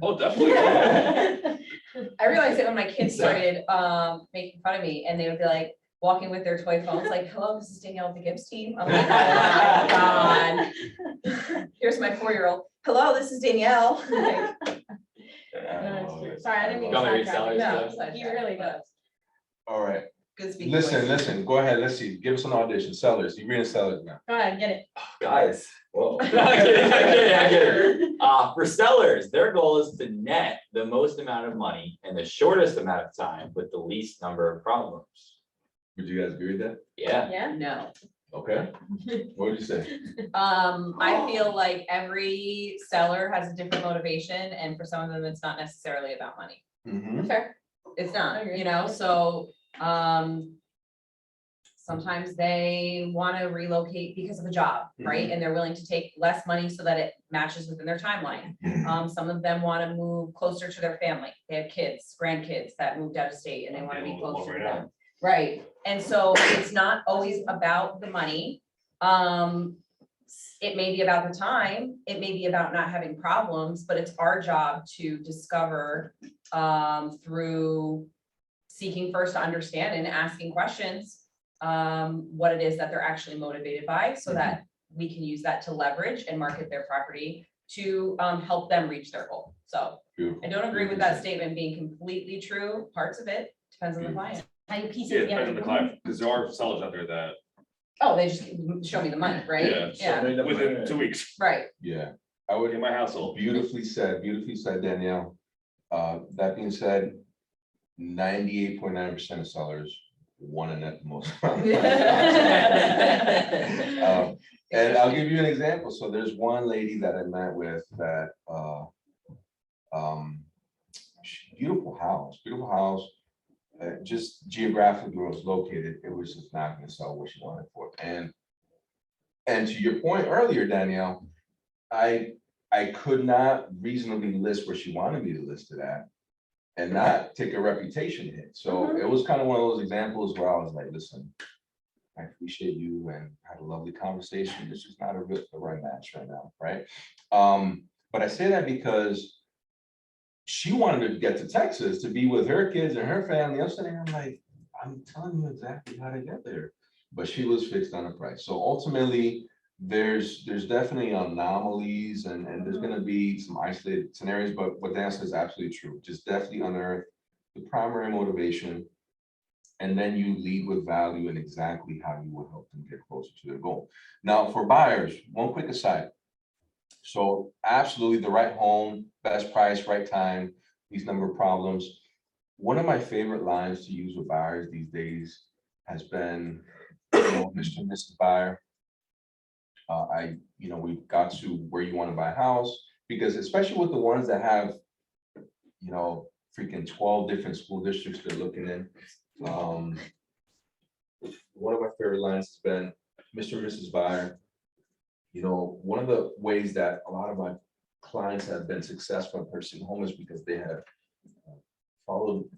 Oh, definitely. Yeah. I realized it when my kids started making fun of me and they would be like walking with their toy phones, like, hello, this is Danielle of the Gibbs team. I'm like, oh my God. Here's my 4-year-old. Hello, this is Danielle. Like, No, it's true. Sorry, I didn't mean to Go on, read sidetrack you. salaries. No, He really does. All right, good speaking voice. listen, go ahead, let's see, give us an audition, sellers, you're reading sellers now. Go ahead, get it. Guys, whoa. I'm kidding. For sellers, their goal is to net the most amount of money in the shortest amount of time with the least number of problems. Would you guys agree with that? Yeah, Yeah? No. Okay, what did you say? I feel like every seller has a different motivation, and for some of them, it's not necessarily about money. Mhm. Fair. It's I not, agree. you know, so, sometimes they wanna relocate because of a job, right? And they're willing to take less money so that it matches within their timeline. Some of them wanna move closer to their family. They have kids, grandkids that moved out of state and they wanna be closer to them. Right, and so it's not always about the money. It may be about the time, it may be about not having problems, but it's our job to discover, through seeking first to understand and asking questions, what it is that they're actually motivated by, so that we can use that to leverage and market their property to, help them reach their goal. So Beautiful. I don't agree with that statement being completely true. Parts of it depends on the client. How you piece Yeah, it it depends on the together. client, because there are sellers out there that, Oh, they just show me the money, Yeah, right? So Yeah, many of them within are- 2 weeks, right. Yeah, I would. in my household. Beautifully said, Danielle. That being said, 98.9% of sellers want to net the most. And I'll give you an example. So there's one lady that I met with that, beautiful house. Just geographically where it was located, it was just not gonna sell what she wanted for. And to your point earlier, Danielle, I could not reasonably list where she wanted me to list it at and not take a reputation hit. So it was kind of one of those examples where I was like, listen, I appreciate you and had a lovely conversation. It's just not the right match right now, right? But I say that because she wanted to get to Texas to be with her kids and her family. I'm like, I'm telling you exactly how to get there. But she was fixed on a price. So ultimately, there's definitely anomalies and there's gonna be some isolated scenarios, but what Dan says is absolutely true. Just definitely unearth the primary motivation. And then you lead with value and exactly how you will help them get closer to their goal. Now, for buyers, one quick aside. So absolutely the right home, best price, right time, these number of problems. One of my favorite lines to use with buyers these days has been, Mr. and Mrs. Buyer. We've got to where you want to buy a house, because especially with the ones that have, freaking 12 different school districts they're looking in. One of my favorite lines has been, Mr. and Mrs. Buyer. One of the ways that a lot of my clients have been successful in purchasing home is because they have followed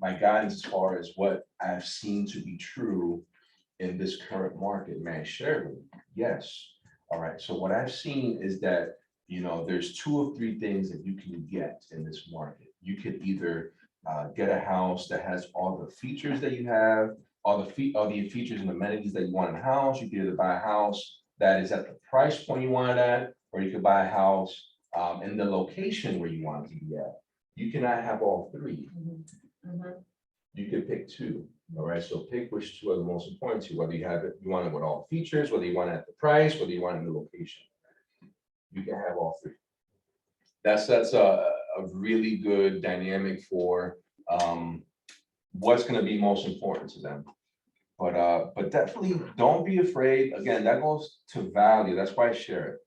my guidance as far as what I've seen to be true in this current market. May I share with you? Yes. All right. So what I've seen is that, there's 2 or 3 things that you can get in this market. You could either get a house that has all the features that you have, all the features and amenities that you want in a house. You could either buy a house that is at the price point you want it at, or you could buy a house in the location where you want it to be at. You cannot have all 3. You can pick 2. All right, so pick which 2 are the most important to you, whether you want it with all features, whether you want it at the price, whether you want it in the location. You can have all 3. That's a really good dynamic for what's going to be most important to them. But definitely don't be afraid. Again, that goes to value. That's why I share it.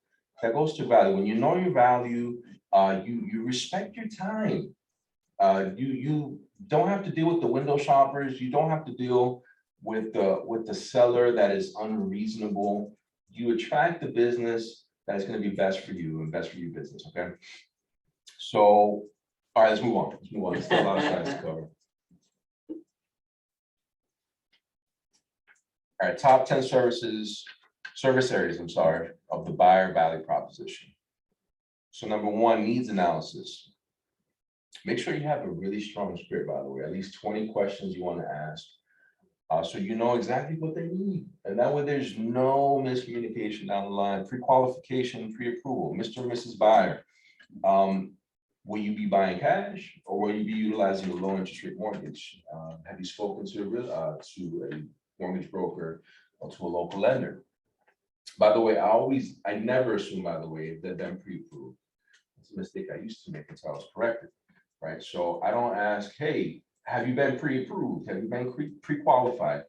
That goes to value. When you know your value, you respect your time. You don't have to deal with the window shoppers. You don't have to deal with the seller that is unreasonable. You attract the business that is going to be best for you and best for your business. Okay. So, all right, let's move on. There's still a lot of sides to cover. All right, top 10 service areas, of the buyer value proposition. So number 1, needs analysis. Make sure you have a really strong script, by the way, at least 20 questions you want to ask. So you know exactly what they need. And that way there's no miscommunication down the line. Pre-qualification, pre-approval, Mr. and Mrs. Buyer. Will you be buying cash or will you be utilizing a low interest rate mortgage? Have you spoken to a mortgage broker or to a local lender? By the way, I never assume, by the way, that them pre-approved. It's a mistake I used to make until I was corrected, right? So I don't ask, hey, have you been pre-approved? Have you been pre-qualified?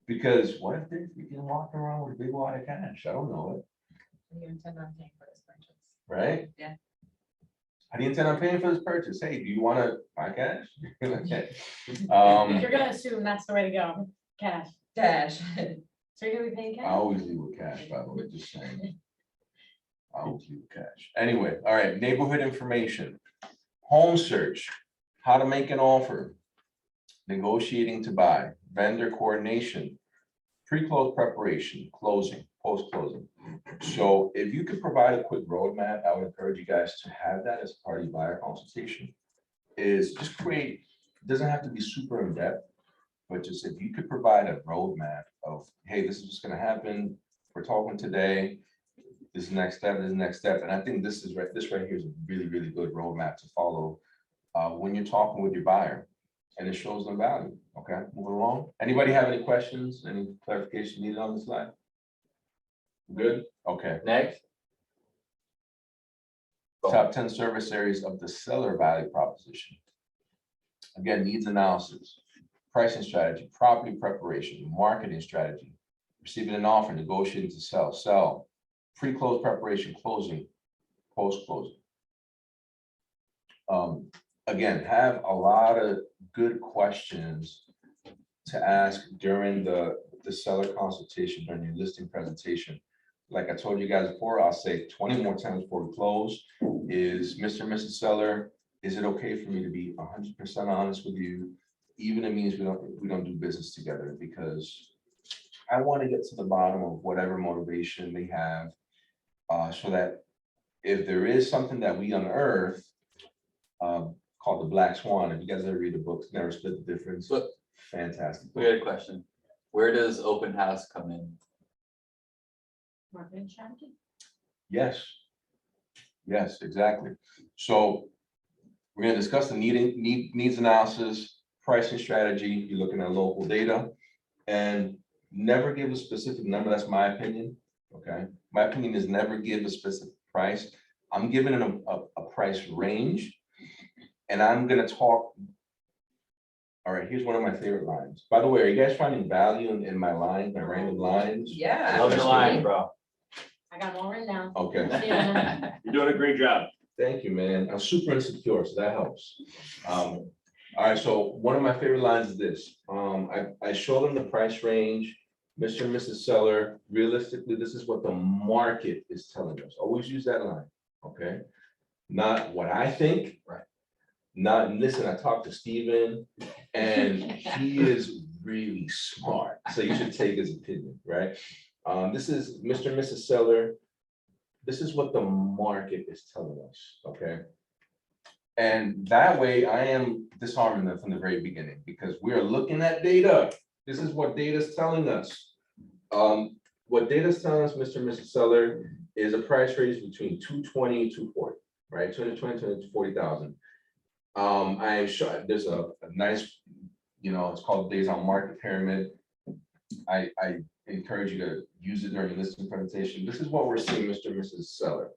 Because what if you can walk around with a big wad of cash? I don't know it, You intend on paying for this purchase. right? Yeah. How do you intend on paying for this purchase? Hey, do you want to buy cash? Okay. You're Um, gonna assume that's the way to go, cash. Dash. So you're gonna be paying I cash? always leave with cash, by the way, just saying. I always leave with cash. Anyway, all right, neighborhood information. Home search, how to make an offer. Negotiating to buy, vendor coordination, pre-close preparation, closing, post-closing. So if you could provide a quick roadmap, I would encourage you guys to have that as part of your buyer consultation. Is just create, doesn't have to be super in-depth, but just if you could provide a roadmap of, hey, this is what's gonna happen, we're talking today, this is the next step, this is the next step, and I think this right here is a really, really good roadmap to follow when you're talking with your buyer, and it shows them value. Okay, moving along. Anybody have any questions, any clarification needed on this slide? Good, okay. Next. Top 10 service areas of the seller value proposition. Again, needs analysis, pricing strategy, property preparation, marketing strategy, receiving an offer, negotiating to sell, pre-close preparation, closing, post-closing. Again, have a lot of good questions to ask during the seller consultation, during your listing presentation. Like I told you guys before, I'll say 20 more times before we close, is Mr. and Mrs. Seller, is it okay for me to be 100% honest with you? Even if it means we don't do business together, because I want to get to the bottom of whatever motivation they have, so that if there is something that we unearth, called the Black Swan, if you guys ever read the books, Never Split the Difference, But fantastic. we got a question. Where does open house come in? Marketing strategy? Yes. Yes, exactly. So we're gonna discuss the needs analysis, pricing strategy, you're looking at local data, and never give a specific number, that's my opinion, okay? My opinion is never give a specific price. I'm giving it a price range, and I'm gonna talk. All right, here's one of my favorite lines. By the way, are you guys finding value in my lines, my random lines? Yeah. Love your line, bro. I got them all written down. Okay. Yeah. You're doing a great job. Thank you, man. I'm super insecure, so that helps. All right, so one of my favorite lines is this. I show them the price range, Mr. and Mrs. Seller, realistically, this is what the market is telling us. Always use that line, okay? Not what I think. Right. Not, listen, I talked to Steven, and he is really smart, so you should take his opinion, right? This is Mr. and Mrs. Seller. This is what the market is telling us, okay? And that way I am disarming them from the very beginning, because we are looking at data. This is what data is telling us. What data is telling us, Mr. and Mrs. Seller, is a price range between 220 and 240, right? 220 to 240,000. I am sure there's a nice, it's called Days on Market Pyramid. I encourage you to use it during the listing presentation. This is what we're seeing, Mr. and Mrs. Seller.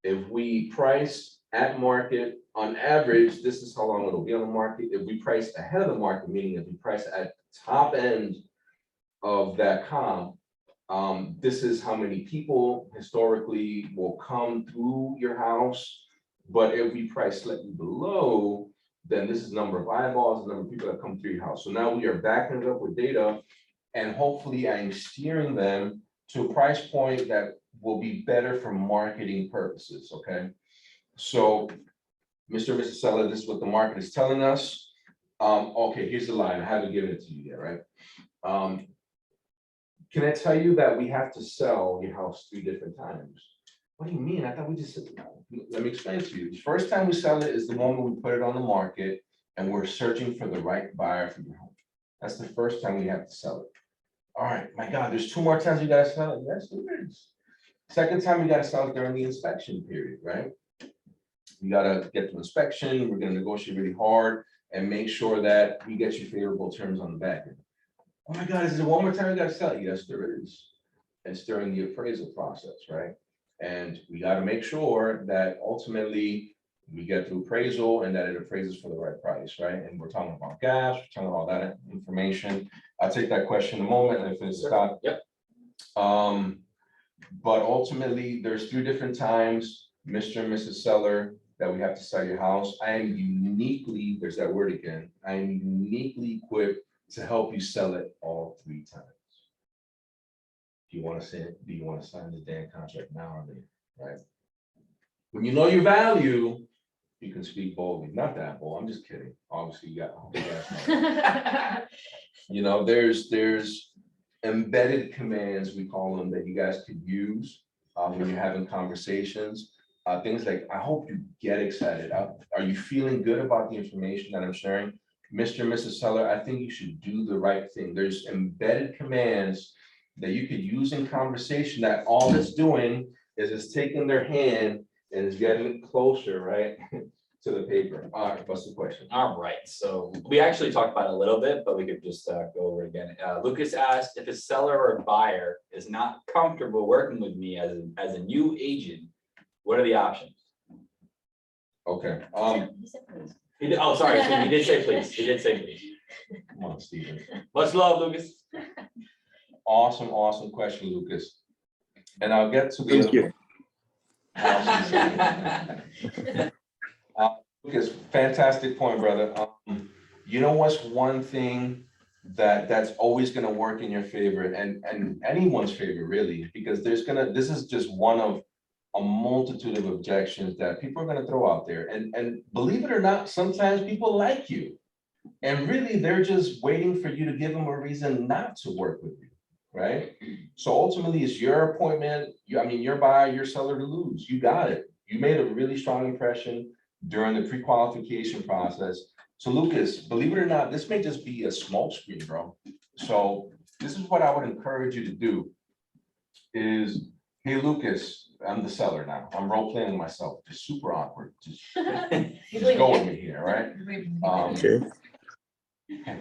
If we price at market, on average, this is how long it'll be on the market. If we price ahead of the market, meaning if we price at top end of that comp, this is how many people historically will come through your house. But if we price slightly below, then this is number of eyeballs, the number of people that come through your house. So now we are backing it up with data, and hopefully I'm steering them to a price point that will be better for marketing purposes, okay? So, Mr. and Mrs. Seller, this is what the market is telling us. Okay, here's the line, I haven't given it to you yet, right? Can I tell you that we have to sell your house 3 different times? What do you mean? I thought we just said, let me explain to you. The first time we sell it is the moment we put it on the market and we're searching for the right buyer for your home. That's the first time we have to sell it. All right, my God, there's 2 more times you gotta sell it. Yes, there is. Second time we gotta sell it during the inspection period, right? You gotta get to inspection, we're gonna negotiate really hard and make sure that we get you favorable terms on the back end. Oh my God, is it 1 more time we gotta sell it? Yes, there is. It's during the appraisal process, right? And we gotta make sure that ultimately we get the appraisal and that it appraises for the right price, right? And we're talking about gas, we're talking about that information. I'll take that question in a moment and finish the thought. Yep. But ultimately, there's 3 different times, Mr. and Mrs. Seller, that we have to sell your house. I am uniquely, there's that word again, I am uniquely equipped to help you sell it all 3 times. Do you want to say it? Do you want to sign the damn contract now or later, right? When you know your value, you can speak boldly. Not that bold, I'm just kidding. Obviously, you got, you know, there's embedded commands, we call them, that you guys could use when you're having conversations. Things like, I hope you get excited. Are you feeling good about the information that I'm sharing? Mr. and Mrs. Seller, I think you should do the right thing. There's embedded commands that you could use in conversation that all it's doing is it's taking their hand and it's getting it closer, right, to the paper. All right, what's the question? All right, so we actually talked about it a little bit, but we could just go over it again. Lucas asked if a seller or buyer is not comfortable working with me as a new agent, what are the options? Okay, He did, oh, sorry, Steve, he did say please, he did say please. come on, Steven. Much love, Lucas. Awesome, awesome question, Lucas. And I'll get to the. Thank you. Lucas, fantastic point, brother. You know what's one thing that's always gonna work in your favor and anyone's favor, really, because this is just one of a multitude of objections that people are gonna throw out there. And believe it or not, sometimes people like you. And really, they're just waiting for you to give them a reason not to work with you, right? So ultimately, it's your appointment, your buyer, your seller to lose. You got it. You made a really strong impression during the pre-qualification process. So Lucas, believe it or not, this may just be a smoke screen, bro. So this is what I would encourage you to do is, hey, Lucas, I'm the seller now. I'm role playing myself, just super awkward. Just go with me here, right?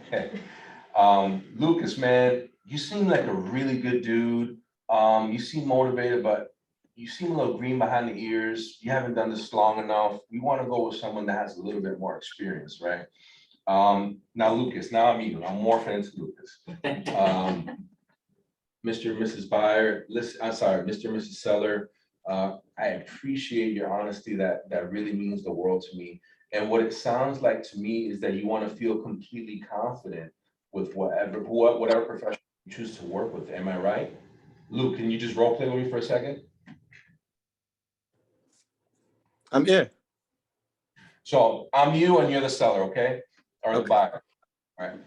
Okay. Lucas, man, you seem like a really good dude. You seem motivated, but you seem a little green behind the ears. You haven't done this long enough. We want to go with someone that has a little bit more experience, right? Now, Lucas, now I'm you. I'm morphing into Lucas. Mr. and Mrs. Buyer, Mr. and Mrs. Seller, I appreciate your honesty. That really means the world to me. And what it sounds like to me is that you want to feel completely confident with whatever profession you choose to work with. Am I right? Luke, can you just role play with me for a second? I'm here. So I'm you and you're the seller, okay? Or the Okay. buyer, all right?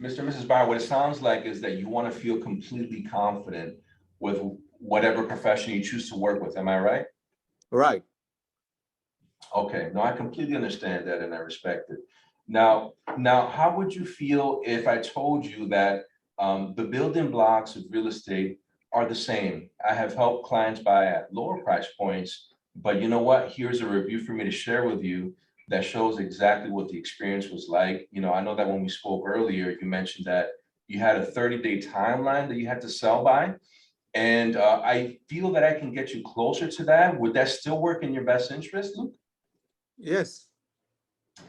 Mr. and Mrs. Buyer, what it sounds like is that you want to feel completely confident with whatever profession you choose to work with. Am I right? Right. Okay, no, I completely understand that and I respect it. Now, how would you feel if I told you that the building blocks of real estate are the same? I have helped clients buy at lower price points, but you know what? Here's a review for me to share with you that shows exactly what the experience was like. You know, I know that when we spoke earlier, you mentioned that you had a 30-day timeline that you had to sell by. And I feel that I can get you closer to that. Would that still work in your best interest, Luke? Yes.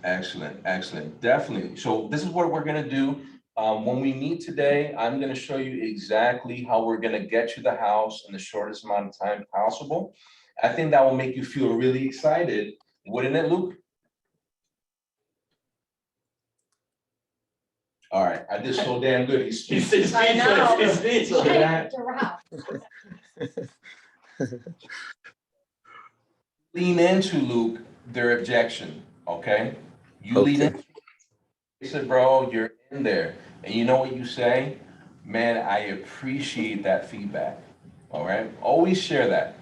Excellent, excellent, definitely. So this is what we're gonna do. When we meet today, I'm gonna show you exactly how we're gonna get you the house in the shortest amount of time possible. I think that will make you feel really excited, wouldn't it, Luke? All right, I did so damn good. He's He's speechless. I know. speechless, he's speechless. Yeah. Lean into, Luke, their objection, okay? You lean Okay. in. He said, bro, you're in there. And you know what you say? Man, I appreciate that feedback, all right? Always share that.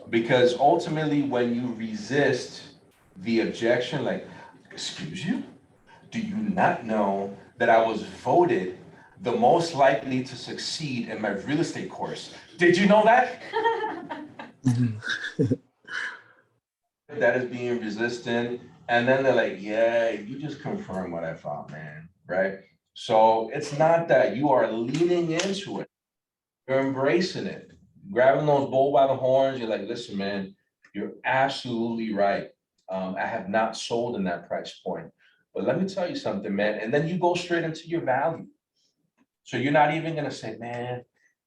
Because ultimately, when you resist the objection, like, excuse you? Do you not know that I was voted the most likely to succeed in my real estate course? Did you know that? That is being resistant. And then they're like, yeah, you just confirm what I thought, man, right? So it's not that you are leaning into it. You're embracing it, grabbing those bull by the horns. You're like, listen, man, you're absolutely right. I have not sold in that price point. But let me tell you something, man, and then you go straight into your value. So you're not even gonna say, man,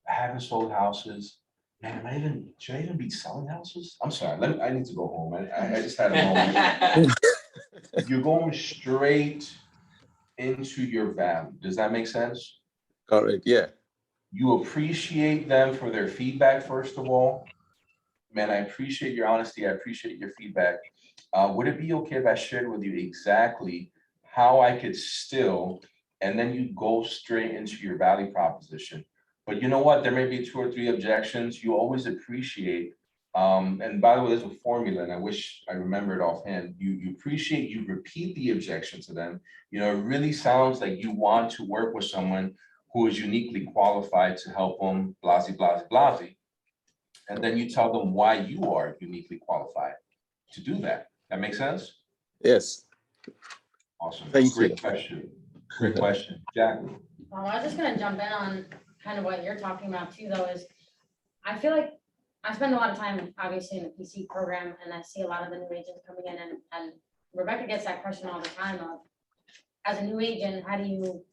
I haven't sold houses. Man, should I even be selling houses? I'm sorry, I need to go home. I just had a moment. You're going straight into your value. Does that make sense? Correct. Yeah. You appreciate them for their feedback, first of all. Man, I appreciate your honesty. I appreciate your feedback. Would it be okay if I shared with you exactly how I could still, and then you go straight into your value proposition? But you know what? There may be 2 or 3 objections. You always appreciate. And by the way, there's a formula, and I wish I remembered offhand. You appreciate, you repeat the objection to them. You know, it really sounds like you want to work with someone who is uniquely qualified to help them, blase, blase, blase. And then you tell them why you are uniquely qualified to do that. That makes sense? Yes. Awesome. Thank Great you. question. Great question. Jacqueline. I was just gonna jump in on kind of what you're talking about too, though, is I feel like I spend a lot of time, obviously, in the PC program, and I see a lot of the new agents coming in, and Rebecca gets that question all the time of, as a new agent, how do you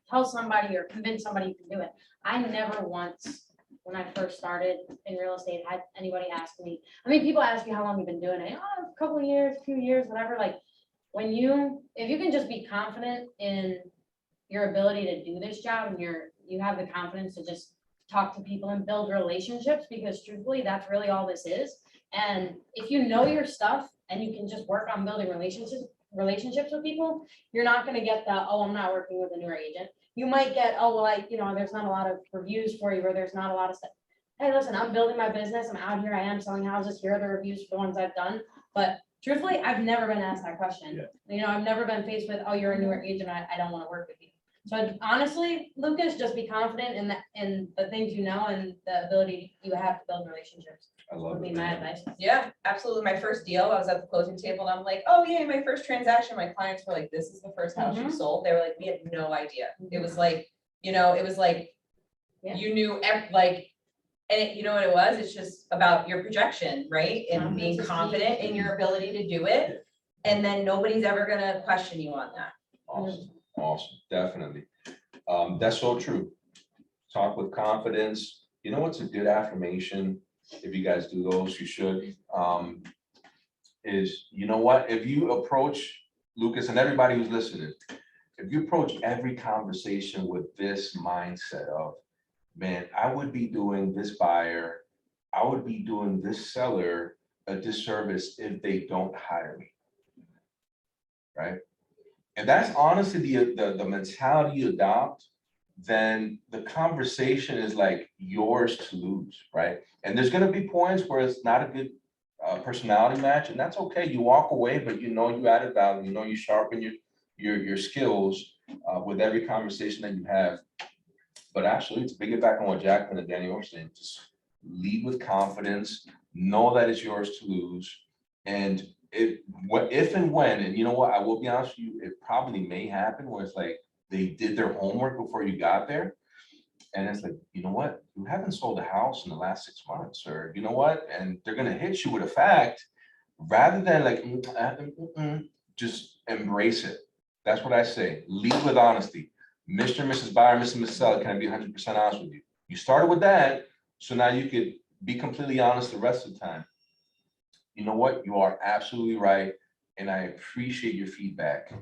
tell somebody or convince somebody you can do it? I never once, when I first started in real estate, had anybody ask me, I mean, people ask you how long you've been doing it, oh, a couple of years, 2 years, whatever, like, if you can just be confident in your ability to do this job, and you have the confidence to just talk to people and build relationships, because truthfully, that's really all this is. And if you know your stuff and you can just work on building relationships with people, you're not gonna get the, oh, I'm not working with a newer agent. You might get, oh, well, there's not a lot of reviews for you, or there's not a lot of stuff. Hey, listen, I'm building my business. I'm out here. I am selling houses. Here are the reviews for the ones I've done. But truthfully, I've never been asked that question. I've never been faced with, oh, you're a newer agent. I don't want to work with you. So honestly, Lucas, just be confident in the things you know and the ability you have to build relationships. I love Would be it. my advice. Yeah, absolutely. My first deal, I was at the closing table and I'm like, oh yeah, my first transaction, my clients were like, this is the first house you sold. They were like, we had no idea. It was like, it was like, Yeah. you knew, and you know what it was? It's just about your projection, right? And being Confidence is key. confident in your ability to do it. And then nobody's ever gonna question you on that. Awesome, awesome, definitely. That's so true. Talk with confidence. You know what's a good affirmation? If you guys do those, you should. Is, you know what? If you approach Lucas and everybody who's listening, if you approach every conversation with this mindset of, man, I would be doing this buyer, I would be doing this seller a disservice if they don't hire me. Right? If that's honestly the mentality you adopt, then the conversation is like yours to lose, right? And there's gonna be points where it's not a good personality match, and that's okay. You walk away, but you know you added value, you know you sharpen your skills with every conversation that you have. But actually, to piggyback on what Jacqueline and Danny were saying, just lead with confidence, know that it's yours to lose. And if and when, and you know what, I will be honest with you, it probably may happen where it's like they did their homework before you got there. And it's like, you know what, you haven't sold a house in the last 6 months, or you know what, and they're gonna hit you with a fact rather than like, just embrace it. That's what I say. Lead with honesty. Mr. and Mrs. Buyer, Mr. and Mrs. Seller, can I be 100% honest with you? You started with that, so now you could be completely honest the rest of the time. You know what? You are absolutely right, and I appreciate your feedback.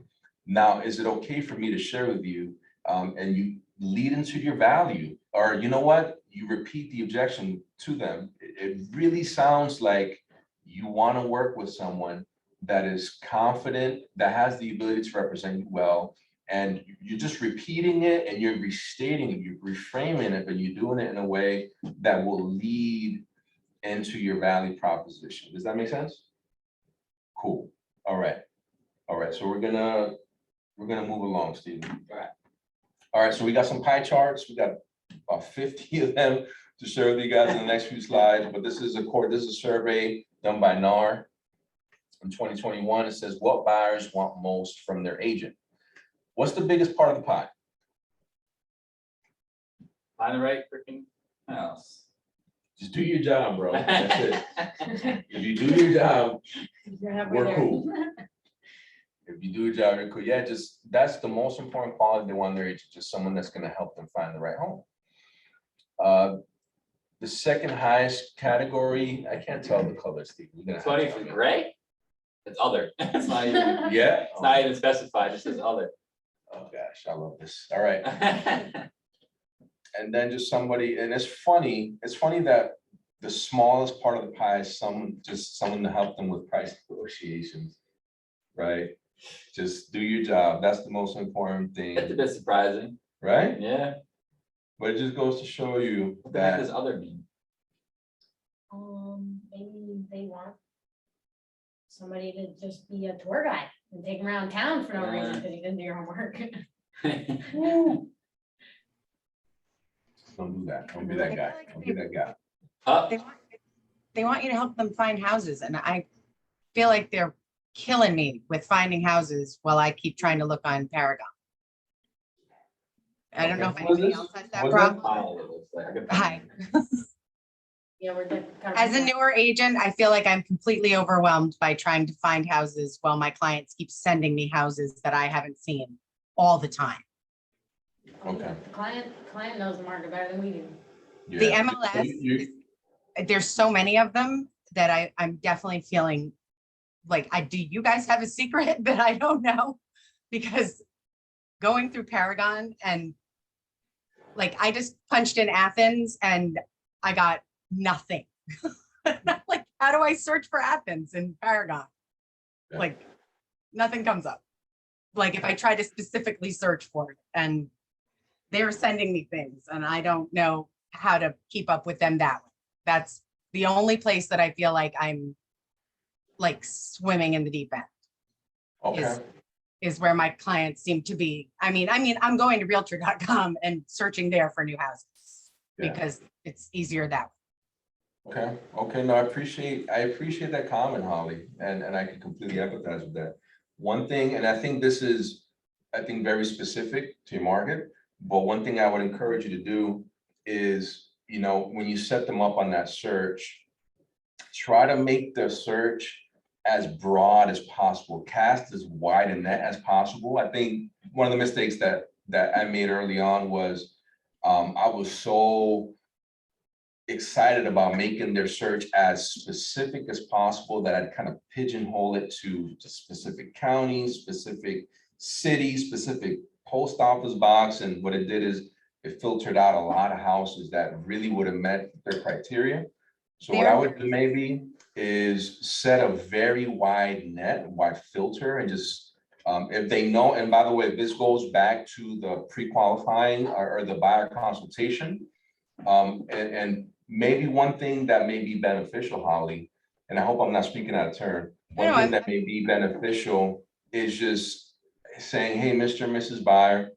Now, is it okay for me to share with you, and you lead into your value, or you know what? You repeat the objection to them. It really sounds like you want to work with someone that is confident, that has the ability to represent you well, and you're just repeating it and you're restating it, you're reframing it, but you're doing it in a way that will lead into your value proposition. Does that make sense? Cool. All right. All right. So we're gonna move along, Stephen. All right. All right. So we got some pie charts. We got about 50 of them to share with you guys in the next few slides. But this is a survey done by NAR in 2021. It says, what buyers want most from their agent? What's the biggest part of the pie? Find the right freaking house. Just do your job, bro. That's it. If you do your job, You're halfway we're there. cool. If you do your job, you're cool. Yeah, just, that's the most important quality they want in their agent, just someone that's gonna help them find the right home. The second highest category, I can't tell the color, Steve. You're gonna It's have funny to for tell me. gray. It's other. It's not even, Yeah? it's not even specified, it says other. Oh, gosh, I love this. All right. And then just somebody, and it's funny that the smallest part of the pie is someone to help them with price negotiations. Right? Just do your job. That's the most important It's a thing, bit surprising, right? yeah. But it just goes to show you What the heck that, does other mean? Maybe they want somebody to just be a tour guide and take them around town for no reason, because you didn't do your homework. don't do that. Don't be that guy. Don't be that guy. Up, They want you to help them find houses, and I feel like they're killing me with finding houses while I keep trying to look on Paragon. I don't know if Okay, what is anybody this? else has that What is that? problem. it looks like. I could- Hi. Yeah, we're kind of. As a newer agent, I feel like I'm completely overwhelmed by trying to find houses while my clients keep sending me houses that I haven't seen all the time. Okay. Client knows the market better than we do. The Yeah. MLS, You- there's so many of them that I'm definitely feeling like, do you guys have a secret that I don't know? Because going through Paragon and like, I just punched in Athens and I got nothing. Like, how do I search for Athens in Paragon? Yeah. Like, nothing comes up. Like, if I try to specifically search for it, and they're sending me things and I don't know how to keep up with them that way. That's the only place that I feel like I'm like swimming in the deep end, Okay, is where my clients seem to be. I mean, I'm going to realtor.com and searching there for new houses Yeah. because it's easier that way. okay, no, I appreciate that comment, Holly, and I can completely empathize with that. One thing, and I think this is, very specific to your market, but one thing I would encourage you to do is, when you set them up on that search, try to make the search as broad as possible, cast as wide a net as possible. I think one of the mistakes that I made early on was, I was so excited about making their search as specific as possible that I'd kind of pigeonhole it to specific counties, specific cities, specific post office box. And what it did is it filtered out a lot of houses that really would have met their criteria. So what I would do maybe is set a very wide net, wide filter, and just, if they know, and by the way, this goes back to the pre-qualifying or the buyer consultation. And maybe one thing that may be beneficial, Holly, and I hope I'm not speaking out of turn. One No, thing that may be beneficial is just saying, hey, Mr. and Mrs. Buyer,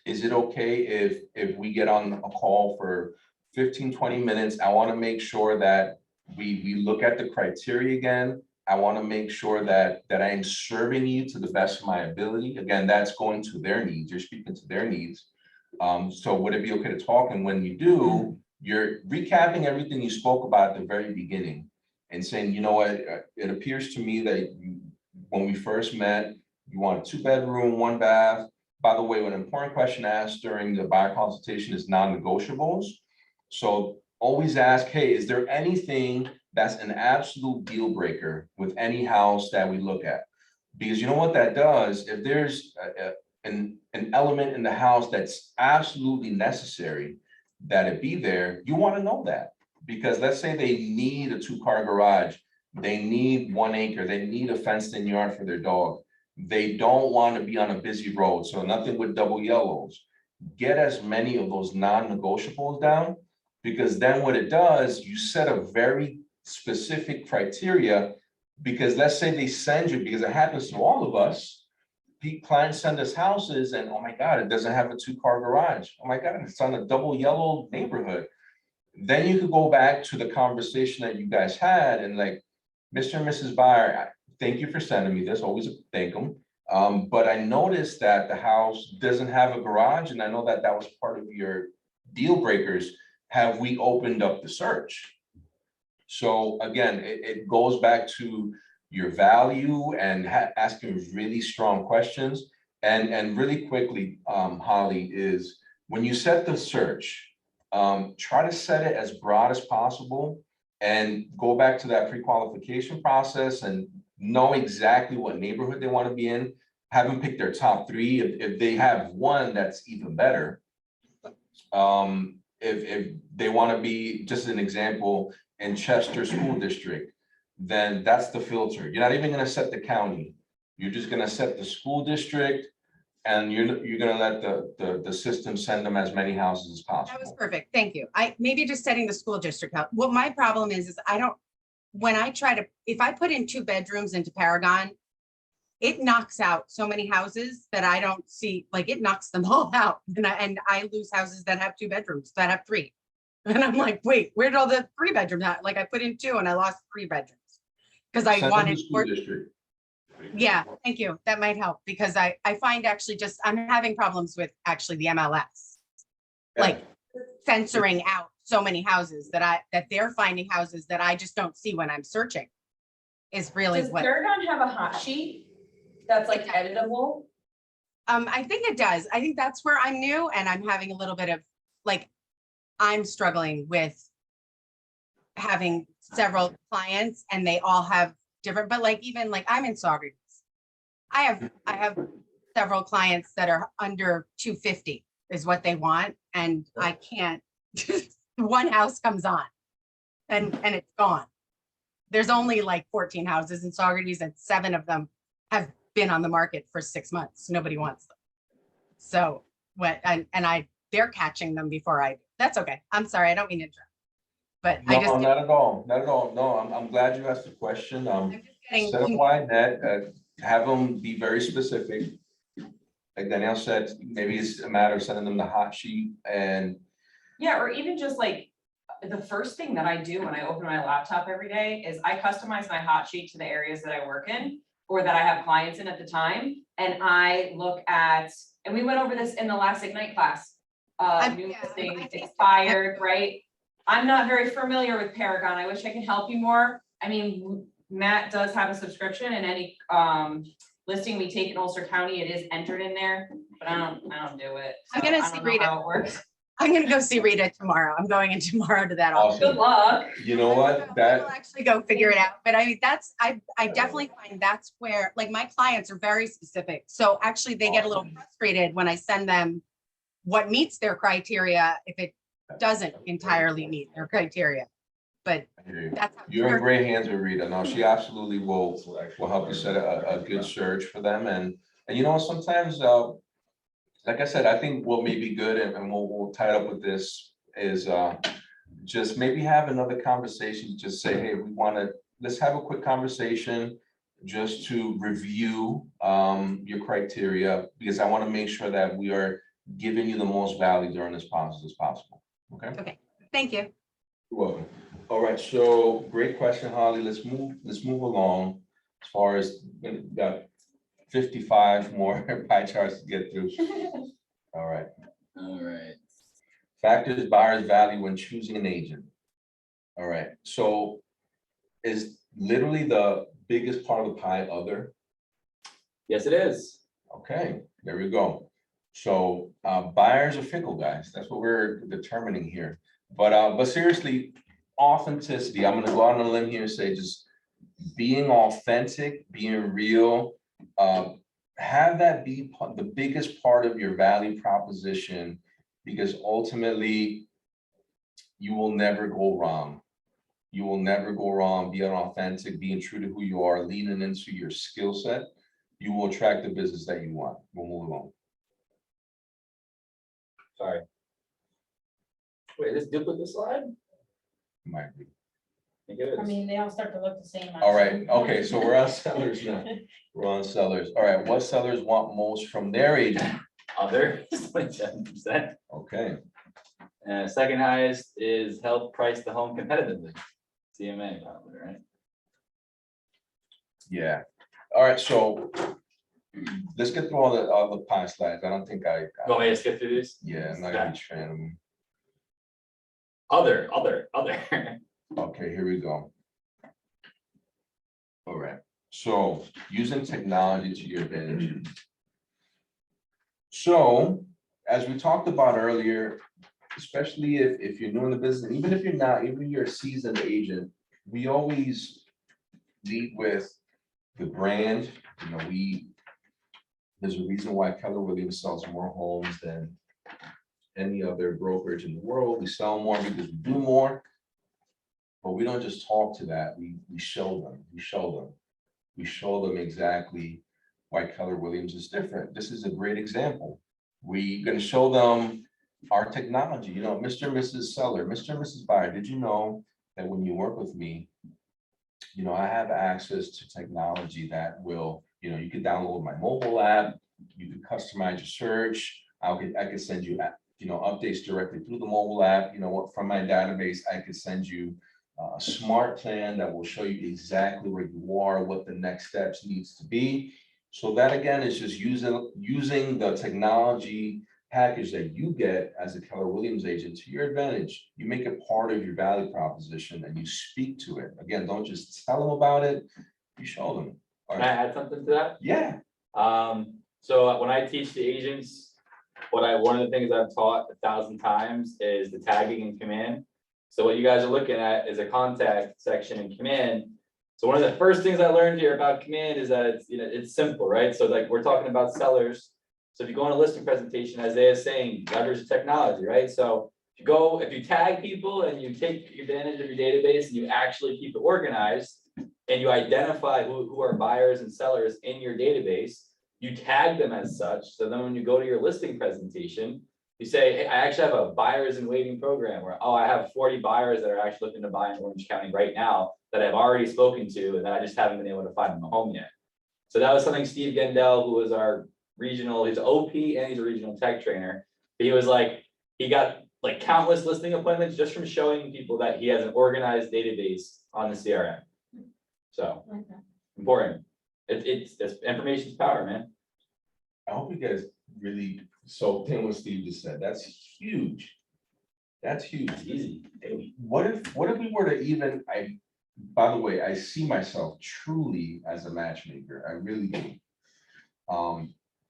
is it okay if we get on a call for 15, 20 minutes? I want to make sure that we look at the criteria again. I want to make sure that I am serving you to the best of my ability. Again, that's going to their needs. You're speaking to their needs. So would it be okay to talk? And when you do, you're recapping everything you spoke about at the very beginning and saying, you know what, it appears to me that when we first met, you want a 2-bedroom, 1 bath. By the way, an important question asked during the buyer consultation is non-negotiables. So always ask, hey, is there anything that's an absolute deal breaker with any house that we look at? Because you know what that does, if there's an element in the house that's absolutely necessary that it be there, you want to know that. Because let's say they need a 2-car garage, they need 1 acre, they need a fenced-in yard for their dog. They don't want to be on a busy road, so nothing with double yellows. Get as many of those non-negotiables down, because then what it does, you set a very specific criteria. Because let's say they send you, because it happens to all of us, clients send us houses and, oh my God, it doesn't have a 2-car garage. Oh my God, it's on a double yellow neighborhood. Then you could go back to the conversation that you guys had and like, Mr. and Mrs. Buyer, thank you for sending me this, always thank them. But I noticed that the house doesn't have a garage, and I know that that was part of your deal breakers. have we opened up the search? So again, it goes back to your value and asking really strong questions. And really quickly, Holly, is when you set the search, try to set it as broad as possible and go back to that pre-qualification process and know exactly what neighborhood they want to be in. Have them pick their top three. If they have one, that's even better. If they want to be, just an example, in Chester School District, then that's the filter. You're not even gonna set the county. You're just gonna set the school district, and you're gonna let the system send them as many houses as That was possible. perfect. Thank you. Maybe just setting the school district out. What my problem is I don't, when I try to, if I put in 2 bedrooms into Paragon, it knocks out so many houses that I don't see, like it knocks them all out. And I lose houses that have 2 bedrooms, that have 3. And I'm like, wait, where'd all the 3 bedrooms at? Like I put in 2 and I lost 3 bedrooms. Because I Send them to wanted, school district. yeah, thank you. That might help because I find actually just, I'm having problems with actually the MLS. Like censoring out so many houses that they're finding houses that I just don't see when I'm searching. Is really Does what, Paragon have a hot sheet that's like editable? I think it does. I think that's where I'm new and I'm having a little bit of, like, I'm struggling with having several clients and they all have different, but like, even like I'm in Saugerties. I have several clients that are under 250 is what they want. And I can't, one house comes on and it's gone. There's only like 14 houses in Saugerties and 7 of them have been on the market for 6 months. Nobody wants them. So they're catching them before I do. That's okay. I'm sorry. I don't mean to interrupt. But I No, just, not at all, not at all. No, I'm glad you asked the question. I'm just getting, Set a wide net, have them be very specific. Like Danielle said, maybe it's a matter of sending them the hot sheet and Yeah, or even just like, the first thing that I do when I open my laptop every day is I customize my hot sheet to the areas that I work in or that I have clients in at the time. And I look at, and we went over this in the last Ignite class, new yeah, listings, I think- expired, right? I'm not very familiar with Paragon. I wish I could help you more. I mean, Matt does have a subscription and any listing we take in Ulster County, it is entered in there, but I don't do it. I'm so gonna I see don't know Rita. how it works. I'm gonna go see Rita tomorrow. I'm going in tomorrow to that office. Good awesome. luck. You know I what, will that, actually go figure it out. But I mean, I definitely find that's where, like, my clients are very specific. So actually they get a little frustrated when I send them what meets their criteria if it doesn't entirely meet their criteria. But I hear you. that's how. You're in great hands with Rita. No, she absolutely will help you set a good search for them. And you know, sometimes, like I said, I think what may be good and we'll tie it up with this is just maybe have another conversation, just say, hey, let's have a quick conversation just to review your criteria, because I want to make sure that we are giving you the most value during this process as possible. Okay? Thank you. You're welcome. All right, so great question, Holly. Let's move along. As far as, we got 55 more pie charts to get through. All right. All right. Factors buyers value when choosing an agent. All right, so is literally the biggest part of the pie other? Yes, it is. Okay, there we go. So buyers are fickle, guys. That's what we're determining here. But seriously, authenticity. I'm gonna go out on a limb here and say just being authentic, being real, have that be the biggest part of your value proposition, because ultimately you will never go wrong. You will never go wrong being authentic, being true to who you are, leaning into your skill set. You will attract the business that you want. We'll move along. Sorry. Wait, this duplicate slide? Might be. I think it I is. mean, they all start to look the same. All right, actually. okay, so we're on sellers now. We're on sellers. All right, what sellers want most from their agent? Other, 27%. Okay, Second highest is help price the home competitively. CMA, probably, right? yeah. All right, so let's get through all the past slides. I don't think Want me to skip through these? yeah, I'm not gonna be training them. Other. Okay, here we go. All right, so using technology to your advantage. So, as we talked about earlier, especially if you're new in the business, even if you're not, even if you're a seasoned agent, we always lead with the brand, you know, there's a reason why Keller Williams sells more homes than any other brokerage in the world. We sell more because we do more. But we don't just talk to that, we show them. We show them exactly why Keller Williams is different. This is a great example. We're gonna show them our technology, you know, Mr. and Mrs. Seller, Mr. and Mrs. Buyer, did you know that when you work with me, you know, I have access to technology that will, you know, you can download my mobile app, you can customize your search, I could send you, you know, updates directly through the mobile app, you know, what from my database, I could send you a smart plan that will show you exactly where you are, what the next steps needs to be. So that again is just using the technology package that you get as a Keller Williams agent to your advantage. You make it part of your value proposition and you speak to it. Again, don't just tell them about it, you show them. All Can I right. add something to that? Yeah, So when I teach the agents, one of the things I've taught 1,000 times is the tagging in command. So what you guys are looking at is a contact section in command. So one of the first things I learned here about command is that it's, you know, it's simple, right? So like we're talking about sellers. So if you go on a listing presentation, Isaiah is saying leverage the technology, right? So if you tag people and you take advantage of your database and you actually keep it organized and you identify who are buyers and sellers in your database, you tag them as such. So then when you go to your listing presentation, you say, hey, I actually have a buyers in waiting program where, oh, I have 40 buyers that are actually looking to buy in Orange County right now that I've already spoken to and that I just haven't been able to find them a home yet. So that was something Steve Gendel, who was our regional, he's OP and he's a regional tech trainer. He was like, he got like countless listing appointments just from showing people that he has an organized database on the CRM. So important. It's information's power, man. I hope you guys really soaked in what Steve just said. That's huge. That's huge. It's easy. What if we were to even, by the way, I see myself truly as a matchmaker. I really do.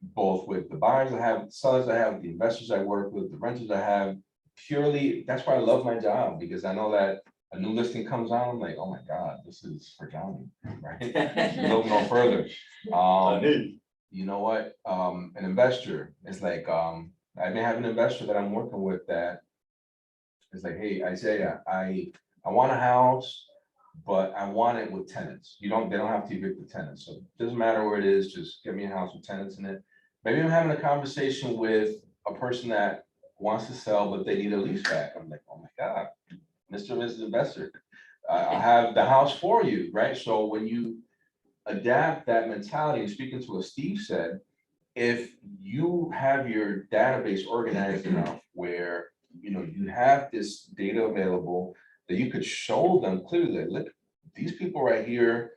Both with the buyers I have, the sellers I have, the investors I work with, the renters I have, purely, that's why I love my job, because I know that a new listing comes out, I'm like, oh my God, this is for Johnny, right? Look no further. You know what, an investor is like, I may have an investor that I'm working with that is like, hey, Isaiah, I want a house, but I want it with tenants. They don't have to evict the tenants. So it doesn't matter where it is, just get me a house with tenants in it. Maybe I'm having a conversation with a person that wants to sell, but they need a lease back. I'm like, oh my God, Mr. and Mrs. Investor, I have the house for you, right? So when you adapt that mentality, and speaking to what Steve said, if you have your database organized enough where, you know, you have this data available that you could show them clearly, look, these people right here,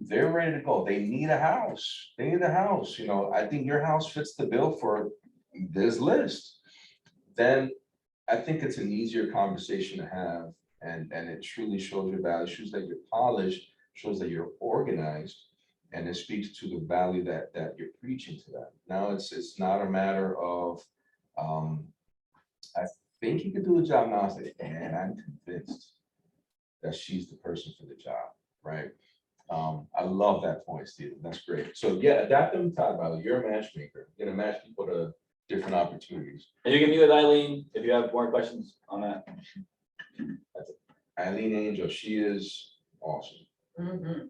they're ready to go. They need a house. They need a house. You know, I think your house fits the bill for this list. Then I think it's an easier conversation to have, and it truly shows your value, shows that you're polished, shows that you're organized, and it speaks to the value that you're preaching to them. Now it's not a matter of I think you could do a job now. I say, man, I'm convinced that she's the person for the job, right? I love that point, Stephen. That's great. So yeah, adapt and talk about it. You're a matchmaker. You're gonna match people to different opportunities. And you can meet with Eileen if you have more questions on that. Eileen Angel, she is awesome. Mhm.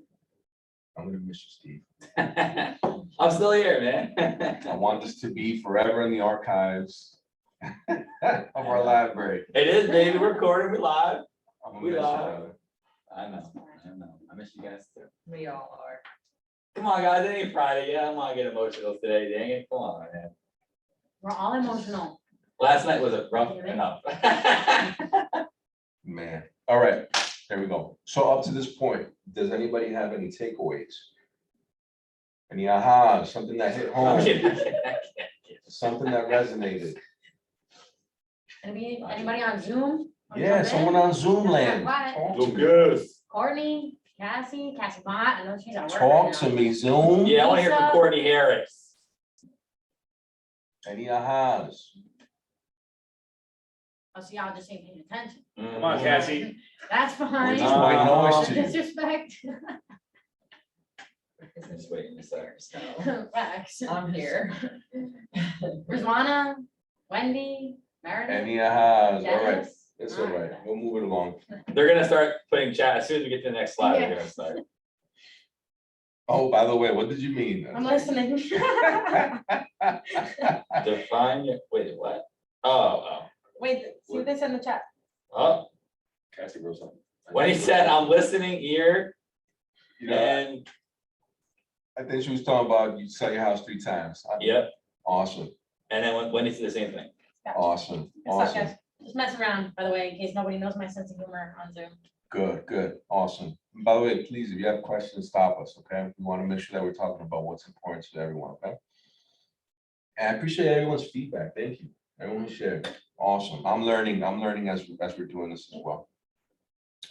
I'm gonna miss you, Steve. I'm still here, man. I want this to be forever in the archives of our library. It is, baby. We're recording, we live. I'm gonna We miss you, live. brother. I know. I miss you guys too. We all are. Come on, guys, it ain't Friday. Yeah, I'm gonna get emotional today, dang it. Come on, man. We're all emotional. Last night was a rough enough. Man, all right, there we go. So up to this point, does anybody have any takeaways? Any ahas, something that hit I'm home, kidding. something that resonated? Anybody on Zoom? Wanna Yeah, jump in? someone on Zoom Not land. quiet. Talk to me. Lucas. Courtney, Cassie Bott, I know she's at work. Talk right to now. me, Zoom. Yeah, I wanna hear from Lisa. Courtney Harris. Any ahas? Oh, so y'all just ain't paying attention. Come on, Cassie. That's fine. just white noise to you. Disrespect. Just waiting a sec. Facts. I'm here. Rizwana, Wendy, Meredith. Any ahas? All right, Janice. it's all right. We'll move it along. They're gonna start putting chat, as soon as we get to the next slide, they're gonna start. Oh, by the way, what did you mean? I'm listening. Define your, wait, what? Oh, Wait, see this in the chat. oh, Cassie wrote something. when he said, I'm listening ear, You know, and, I think she was talking about you sell your house 3 times. yep, Awesome, and then when he said the same thing. awesome, It's not awesome. good. Just mess around, by the way, in case nobody knows my sense of humor on Zoom. Good, good, awesome. And by the way, please, if you have questions, stop us, okay? We want to make sure that we're talking about what's important to everyone, okay? And I appreciate everyone's feedback. Thank you. Everyone who shared. Awesome. I'm learning as we're doing this as well.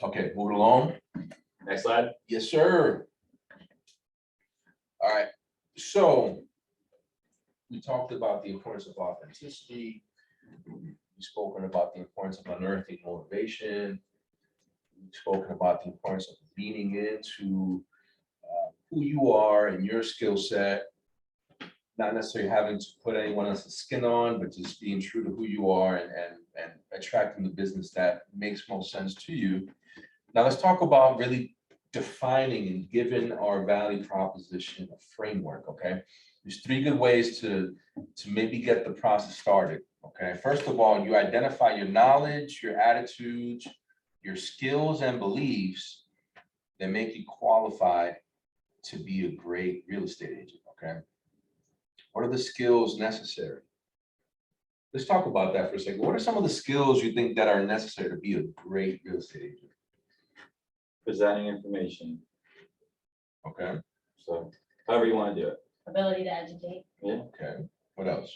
Okay, moving along. Next slide. Yes, sir. All right, so we talked about the importance of authenticity. We've spoken about the importance of unearthing motivation. We've spoken about the importance of leaning into who you are and your skill set, not necessarily having to put anyone else's skin on, but just being true to who you are and attracting the business that makes most sense to you. Now let's talk about really defining and giving our value proposition a framework, okay? There's 3 good ways to maybe get the process started, okay? First of all, you identify your knowledge, your attitudes, your skills and beliefs that make you qualified to be a great real estate agent, okay? What are the skills necessary? Let's talk about that for a second. What are some of the skills you think that are necessary to be a great real estate agent? Presenting information, Okay, so however you wanna do it. Ability to educate. okay. What else?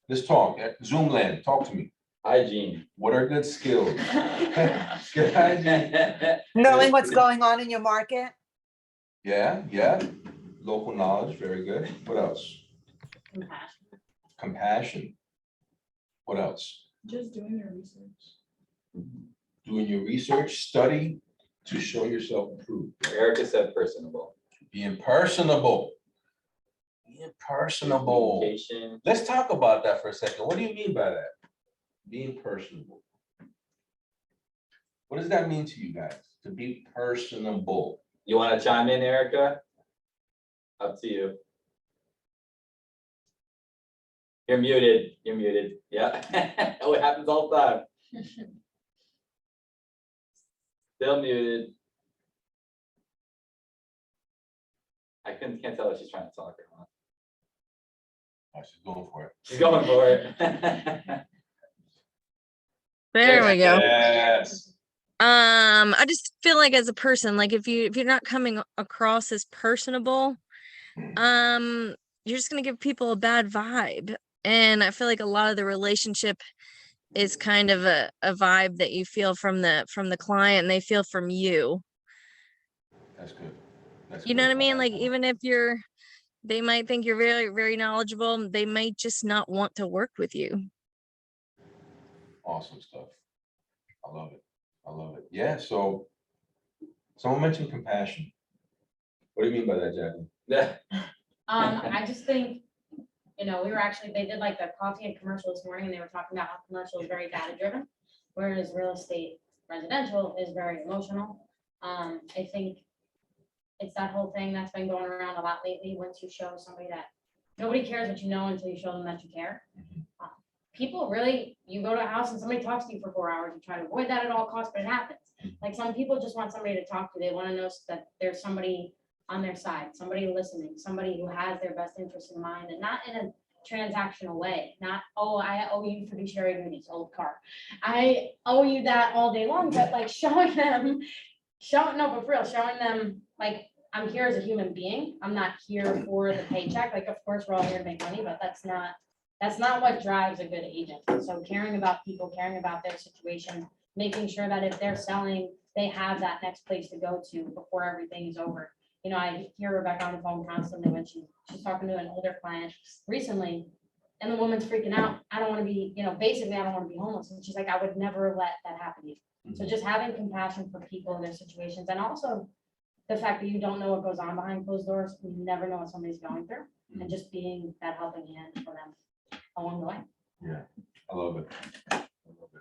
Let's talk. Zoom land, talk to me. Hygiene. What are good skills? Good hygiene. Knowing what's going on in your market. Yeah, yeah. Local knowledge, very good. What else? Compassion. Compassion. What else? Just doing your research. Doing your research, study to show yourself approved. Erica said personable. Being personable. Being personable. Communication. Let's talk about that for a second. What do you mean by that? Being personable. What does that mean to you guys? To be personable? You wanna chime in, Erica? Up to you. You're muted, yeah. Oh, it happens all the time. Still muted. Can't tell if she's trying to talk or not. Oh, she's going for it. She's going for it. There we go. Yes. I just feel like as a person, like if you're not coming across as personable, you're just gonna give people a bad vibe. And I feel like a lot of the relationship is kind of a vibe that you feel from the client and they feel from you. That's good. That's You know what I good. mean? Like even if they might think you're very, very knowledgeable, they might just not want to work with you. Awesome stuff. I love it. I love it. Yeah, so someone mentioned compassion. What do you mean by that, Jackie? Yeah. I just think, they did like the coffee and commercial this morning, and they were talking about how commercial is very data driven, whereas real estate residential is very emotional. I think it's that whole thing that's been going around a lot lately. Once you show somebody that nobody cares what you know until you show them that you care. People really, you go to a house and somebody talks to you for 4 hours, you try to avoid that at all costs, but it happens. Like some people just want somebody to talk to. They want to know that there's somebody on their side, somebody listening, somebody who has their best interest in mind, and not in a transactional way. Not, oh, I owe you fiduciary duties, old car. I owe you that all day long, but like showing them like I'm here as a human being. I'm not here for the paycheck. Like, of course, we're all here to make money, but that's not what drives a good agent. So caring about people, caring about their situation, making sure that if they're selling, they have that next place to go to before everything is over. You know, I hear Rebecca on the phone constantly when she's talking to an older client recently, and the woman's freaking out. I don't want to be, you know, basically, I don't want to be homeless. And she's like, I would never let that happen to you. So just having compassion for people in their situations, and also the fact that you don't know what goes on behind closed doors, you never know what somebody's going through, and just being that helping hand for them along the way. Yeah, I love it. I love it.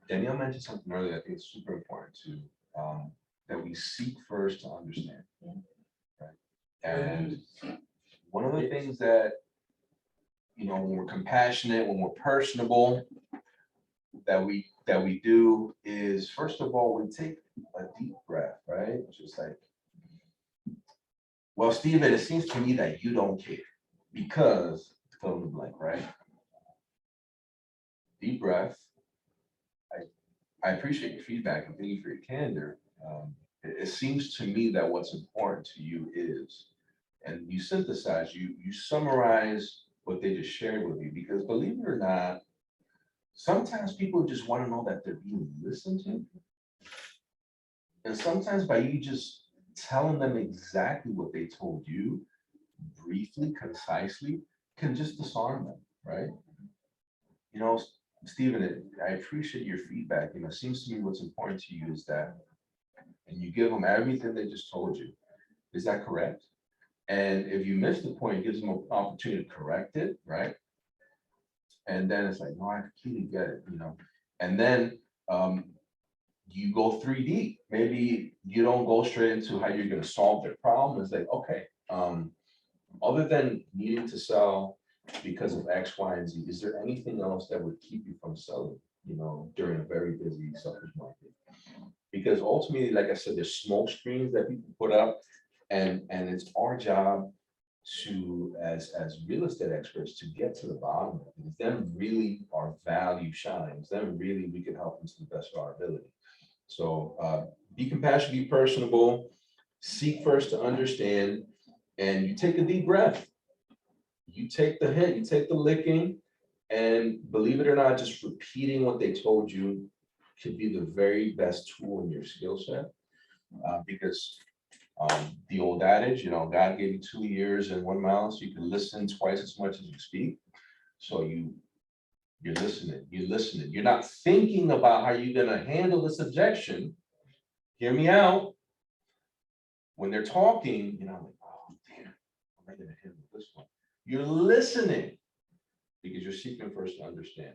Danielle mentioned something earlier, I think it's super important to, that we seek first to understand. Right? And one of the things that, you know, when we're compassionate, when we're personable, that we do is, first of all, we take a deep breath, right? Just like, well, Stephen, it seems to me that you don't care because fill in the blank, right? Deep breath. I appreciate your feedback and thank you for your candor. It seems to me that what's important to you is, and you synthesize, you summarize what they just shared with you, because believe it or not, sometimes people just want to know that they're being listened to. And sometimes by you just telling them exactly what they told you, briefly, concisely, can just disarm them, right? You know, Stephen, I appreciate your feedback. You know, it seems to me what's important to you is that, and you give them everything they just told you. Is that correct? And if you miss the point, it gives them an opportunity to correct it, right? And then it's like, no, I completely get it, you know. And then you go 3D. Maybe you don't go straight into how you're going to solve their problem. It's like, okay, other than needing to sell because of X, Y, and Z, is there anything else that would keep you from selling, you know, during a very busy seller's market? Because ultimately, like I said, there's smoke screens that people put up, and it's our job to, as real estate experts, to get to the bottom of it. Because then really our value shines. Then really we can help them to the best of our ability. So be compassionate, be personable, seek first to understand, and you take a deep breath. You take the hit, you take the licking, and believe it or not, just repeating what they told you could be the very best tool in your skill set. Because the old adage, you know, God gave you 2 ears and 1 mouth, so you can listen twice as much as you speak. So you're listening, You're not thinking about how you're gonna handle this objection. Hear me out. When they're talking, you know, like, oh damn, how am I gonna handle this one? You're listening because you're seeking first to understand.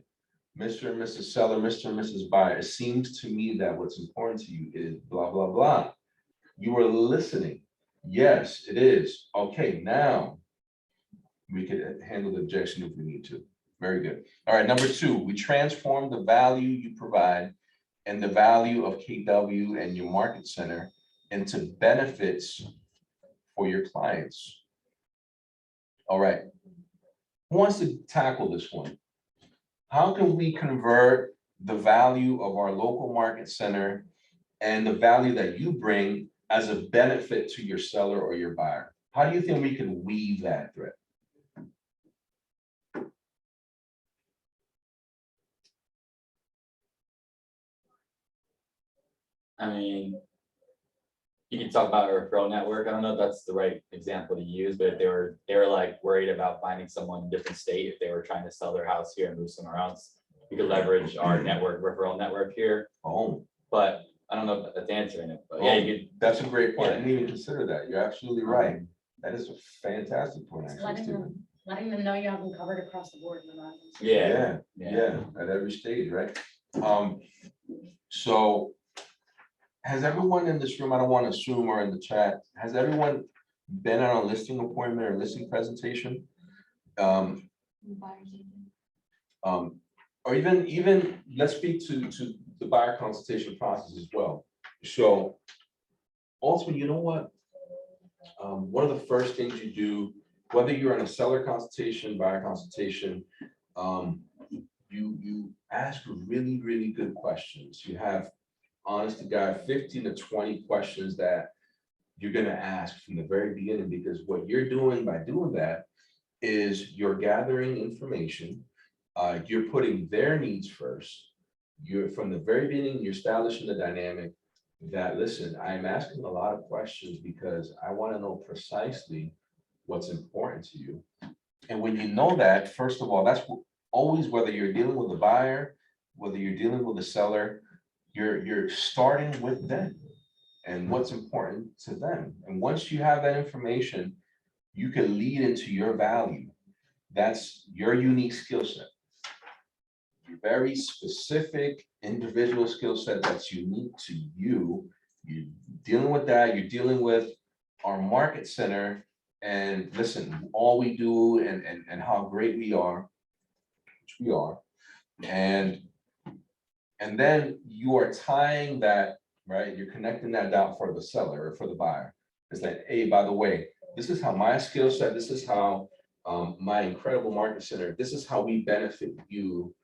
Mr. and Mrs. Seller, Mr. and Mrs. Buyer, it seems to me that what's important to you is blah, blah, blah. You are listening. Yes, it is. Okay, now we could handle the objection if we need to. Very good. All right, number 2, we transform the value you provide and the value of KW and your market center into benefits for your clients. All right. Who wants to tackle this one? How can we convert the value of our local market center and the value that you bring as a benefit to your seller or your buyer? How do you think we can weave that thread? I mean, you can talk about a referral network. I don't know if that's the right example to use, but if they were like worried about finding someone in a different state, if they were trying to sell their house here and move somewhere else, you could leverage our network, referral network here. Oh, But I don't know if that's answering it, but yeah, you could. that's a great point. I Yeah. didn't even consider that. You're absolutely right. That is a fantastic point, Just actually, Stephen. letting them know you have them covered across the board in the mountains. Yeah, at every stage, right? So has everyone in this room, I don't want to assume, or in the chat, has everyone been on a listing appointment or listing presentation? Or even let's speak to the buyer consultation process as well. So ultimately, you know what? One of the first things you do, whether you're on a seller consultation, buyer consultation, you ask really, really good questions. You have, honest to God, 15 to 20 questions that you're going to ask from the very beginning, because what you're doing by doing that is you're gathering information. You're putting their needs first, you're from the very beginning, you're establishing the dynamic that, listen, I'm asking a lot of questions because I want to know precisely what's important to you. And when you know that, first of all, that's always, whether you're dealing with a buyer, whether you're dealing with a seller, you're starting with them and what's important to them. And once you have that information, you can lead into your value. That's your unique skill set. Your very specific individual skill set that's unique to you. You're dealing with that, you're dealing with our market center, and listen, all we do and how great we are, which we are, and then you are tying that, right? You're connecting that dot for the seller or for the buyer. It's like, hey, by the way, this is how my skill set, this is how my incredible market center, this is how we benefit you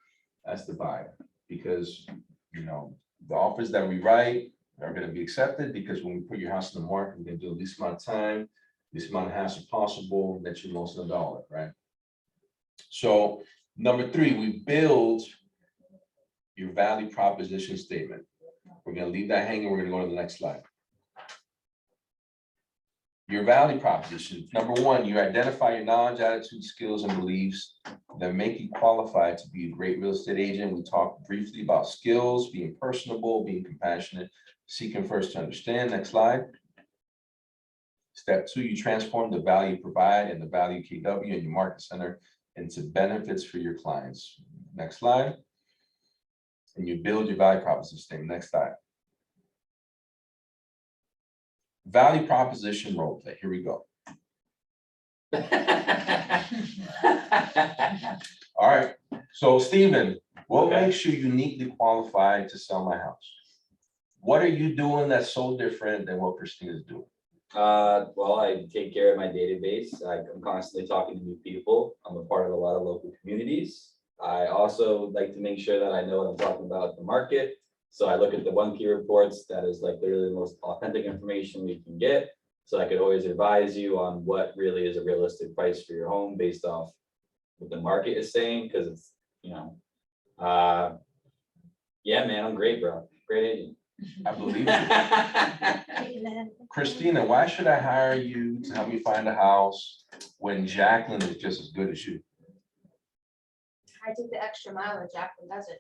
as the buyer. Because, you know, the offers that we write are going to be accepted because when we put your house in the market, we're going to do the least amount of time, least amount of hassle possible, net you most of the dollar, right? So number 3, we build your value proposition statement. We're going to leave that hanging. We're going to go to the next slide. Your value proposition. Number 1, you identify your knowledge, attitude, skills, and beliefs that make you qualified to be a great real estate agent. We talked briefly about skills, being personable, being compassionate, seeking first to understand. Next slide. Step 2, you transform the value you provide and the value KW in your market center into benefits for your clients. Next slide. And you build your value proposition statement. Next slide. Value proposition role play. Here we go. All right. So Stephen, what Okay. makes you uniquely qualified to sell my house? What are you doing that's so different than what Christina's doing? Well, I take care of my database. I'm constantly talking to new people. I'm a part of a lot of local communities. I also like to make sure that I know what I'm talking about at the market. So I look at the 1P reports. That is like literally the most authentic information we can get. So I could always advise you on what really is a realistic price for your home based off what the market is saying. Because it's, you know, yeah, man, I'm great, bro. Great agent. I believe you. Christina, why should I hire you to help me find a house when Jacqueline is just as good as you? I take the extra mile and Jacqueline doesn't.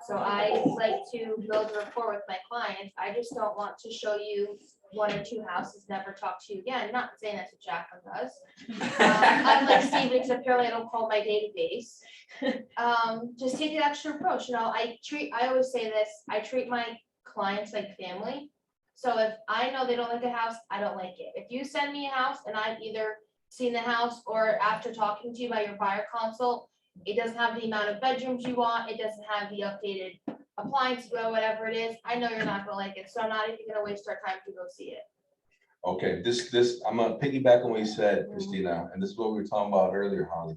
So I like to build a rapport with my clients. I just don't want to show you 1 or 2 houses, never talk to you again. Not saying that's what Jacqueline does. Unlike Steve, because apparently I don't call my database. Just take the extra approach. You know, I always say this, I treat my clients like family. So if I know they don't like a house, I don't like it. If you send me a house and I've either seen the house or after talking to you by your buyer consult, it doesn't have the amount of bedrooms you want, it doesn't have the updated appliances or whatever it is, I know you're not gonna like it, so I'm not even gonna waste our time to go see it. Okay, I'm gonna piggyback on what you said, Christina, and this is what we were talking about earlier, Holly.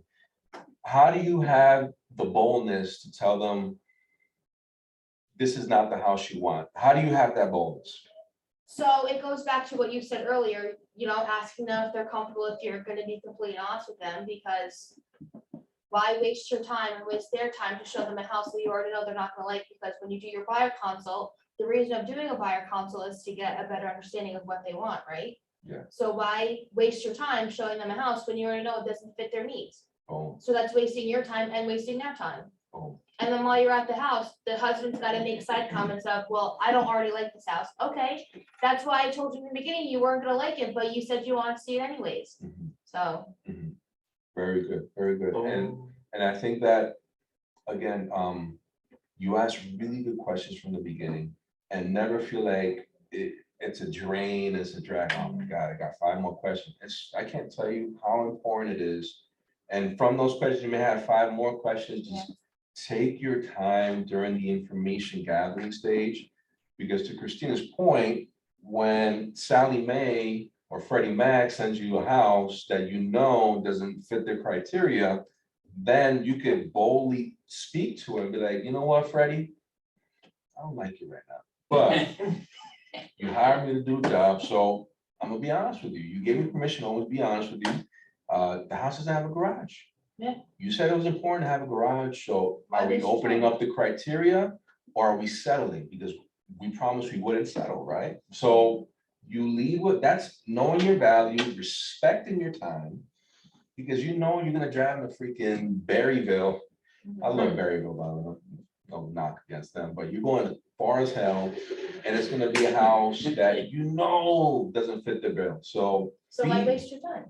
How do you have the boldness to tell them this is not the house you want? How do you have that boldness? So it goes back to what you said earlier, you know, asking them if they're comfortable, if you're gonna be completely honest with them, because why waste your time and waste their time to show them a house that you already know they're not gonna like? Because when you do your buyer consult, the reason of doing a buyer consult is to get a better understanding of what they want, right? Yeah. So why waste your time showing them a house when you already know it doesn't fit their needs? Oh, So that's wasting your time and wasting their time. oh, And then while you're at the house, the husband's gotta make side comments of, well, I don't already like this house. Okay, that's why I told you in the beginning you weren't gonna like it, but you said you wanted to see it anyways. mhm, So, mhm. Very good, very good. And I think that, again, you ask really good questions from the beginning and never feel like it's a drain, it's a drag. Oh my God, I got 5 more questions. I can't tell you how important it is. And from those questions, you may have 5 more questions. Just take your time during the information gathering stage. Because to Christina's point, when Sally Mae or Freddie Mac sends you a house that you know doesn't fit their criteria, then you could boldly speak to her and be like, you know what, Freddie? I don't like you right now, but you hired me to do a job, so I'm gonna be honest with you. You gave me permission to always be honest with you. The house doesn't have a garage. Yeah. You said it was important to have a garage, so are Why we did you opening tell up the criteria? Or are we settling? Because we promised we wouldn't settle, right? So you lead with, that's knowing your value, respecting your time. Because you know you're gonna drive to freaking Berryville. I love Berryville, by the way, no knock against them, but you're going far as hell. And it's gonna be a house that you know doesn't fit the bill, so, So why Be- waste your time?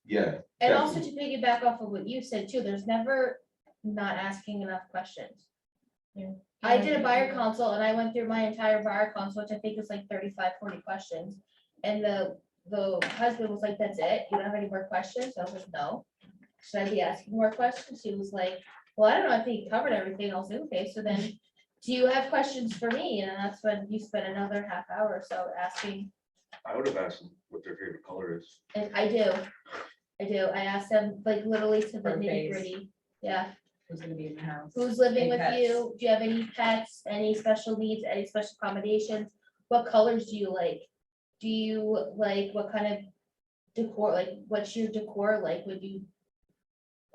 yeah. And also to definitely. piggyback off of what you said too, there's never not asking enough questions. I did a buyer consult and I went through my entire buyer consult, which I think was like 35, 40 questions. And the husband was like, that's it? You don't have any more questions? I was like, no. Should I be asking more questions? He was like, well, I don't know, I think you covered everything. I was like, okay, so then do you have questions for me? And that's when you spent another half hour or so asking. I would have asked them what their favorite color is. And I do. I asked them like literally to the For nitty face. gritty. Yeah. Who's gonna be in the house? Who's living Any with pets? you? Do you have any pets, any special needs, any special accommodations? What colors do you like? Do you like, what kind of decor, like, what's your decor like? Would you?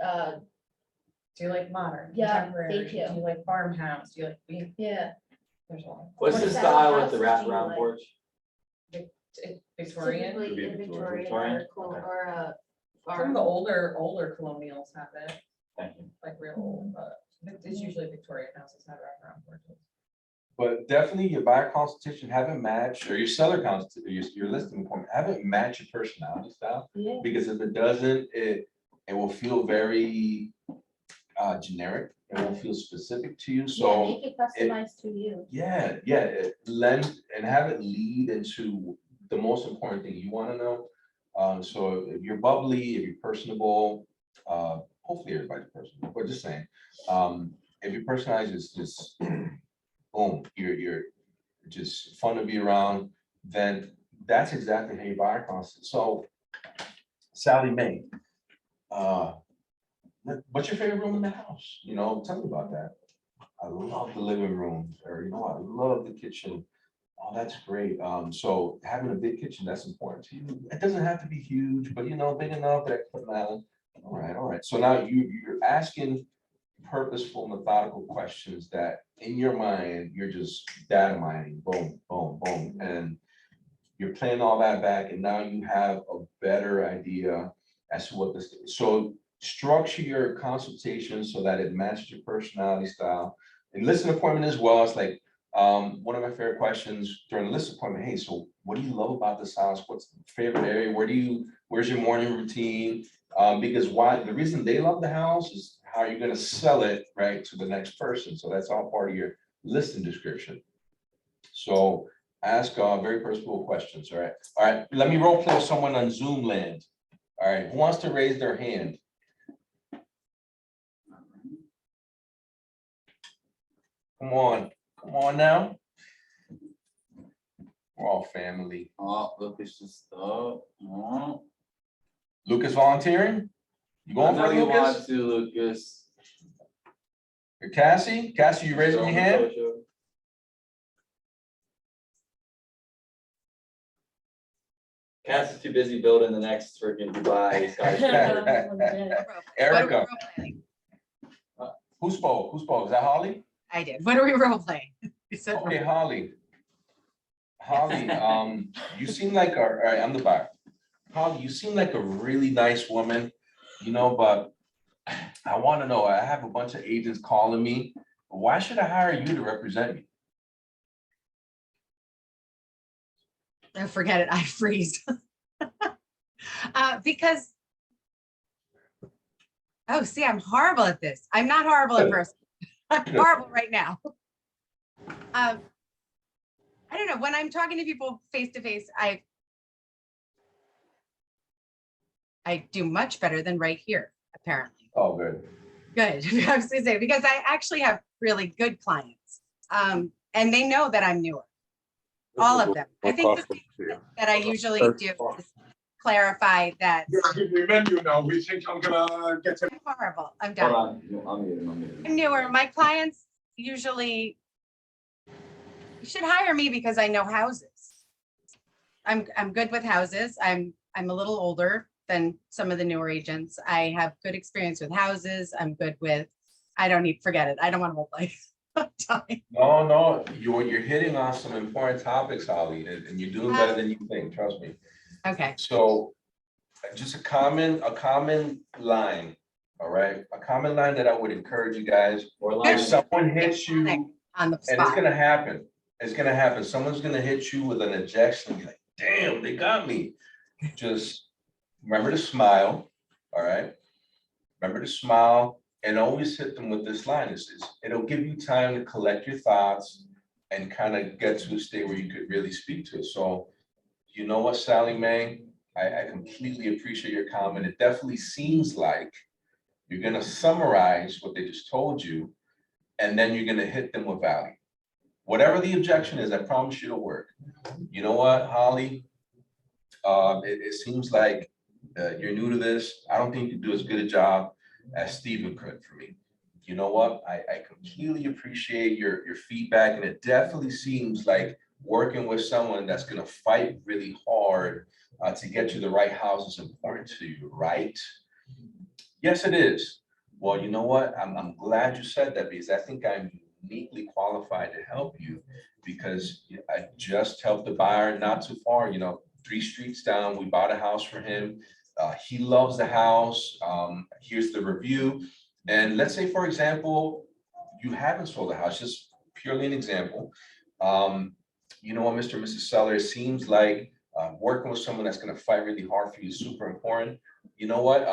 Do you like modern, Yeah, contemporary? thank you. Do you like farmhouse? Do you like, Yeah, there's a lot. What's What the style style of with the houses do you wraparound like? porch? Victorian, typically Could be in Victorian. Victorian Victorian? or, Okay. some of the older colonials have it, Thank you. like real old, but it's usually Victorian houses have wraparound porches. But definitely your buyer consultation haven't matched, or your seller your listing appointment, haven't matched your personality style. yeah. Because if it doesn't, it will feel very generic. It won't feel specific to you, Yeah, so. make it customized to you. Yeah, lend and have it lead into the most important thing you want to know. So if you're bubbly, if you're personable, hopefully everybody's personable, but just saying, if your personality is just boom, you're just fun to be around, then that's exactly how you buy a constant. So Sally Mae, what's your favorite room in the house? You know, tell me about that. I love the living room, or, you know, I love the kitchen. Oh, that's great. So having a big kitchen, that's important to you. It doesn't have to be huge, but you know, big enough that I can put an island. All right. So now you're asking purposeful, methodical questions that in your mind, you're just data mining, boom, boom, boom. And you're playing all that back, and now you have a better idea as to what this, so structure your consultation so that it matches your personality style. And listen appointment as well, it's like, one of my favorite questions during the list appointment, hey, so what do you love about this house? What's the favorite area? Where's your morning routine? Because the reason they love the house is how you're gonna sell it, right, to the next person. So that's all part of your listing description. So ask very personal questions, all right? Let me role play with someone on Zoom land. All right, who wants to raise their hand? Come on now. We're all family. Oh, look, it's just, oh. Lucas volunteering? You I going for know it, you Lucas? want to, Lucas. Or Cassie? Cassie, you raising your hand? Cass is too busy building the next freaking Dubai skyscraper. Erica, Role playing. who spoke? Is that Holly? I did. What are we role playing? You said Okay, Holly. Holly, you seem like, all right, I'm the buyer. Holly, you seem like a really nice woman, you know, but I want to know, I have a bunch of agents calling me. Why should I hire you to represent me? Oh, forget it, I freeze. Because, oh, see, I'm horrible at this. I'm not horrible at first. I'm horrible right now. I don't know, when I'm talking to people face to face, I do much better than right here, apparently. Oh, good. Good, I was gonna say, because I actually have really good clients. And they know that I'm newer. All of them. I think the thing that I usually do is clarify that You know, we think I'm gonna get to. I'm horrible. I'm Hold done. on, I'm muted. I'm newer. My clients usually, you should hire me because I know houses. I'm good with houses. I'm a little older. than some of the newer agents. I have good experience with houses. I'm good with, I don't need, forget it. I don't want to hold life. time. No, you're hitting on some important topics, Holly, and you're doing better than you think, trust me. Okay, So just a common line, all right? A common line that I would encourage you guys, Or if line, someone hits you, and on the it's spot. gonna happen, it's gonna happen. Someone's gonna hit you with an ejection, and be like, damn, they got me. Just remember to smile, all right? Remember to smile and always hit them with this line. It'll give you time to collect your thoughts and kind of get to a state where you could really speak to it. So, you know what, Sally Mae, I completely appreciate your comment. It definitely seems like you're gonna summarize what they just told you, and then you're gonna hit them with value. Whatever the objection is, I promise you it'll work. You know what, Holly? It seems like you're new to this. I don't think you can do as good a job as Stephen could for me. You know what? I completely appreciate your feedback, and it definitely seems like working with someone that's gonna fight really hard to get you the right house is important to you, right? Yes, it is. Well, you know what? I'm glad you said that, because I think I'm uniquely qualified to help you, because I just helped a buyer not too far, 3 streets down. We bought a house for him. He loves the house. Here's the review. And let's say, for example, you haven't sold a house, just purely an example. You know what, Mr. and Mrs. Seller, it seems like working with someone that's going to fight really hard for you is super important. You know what?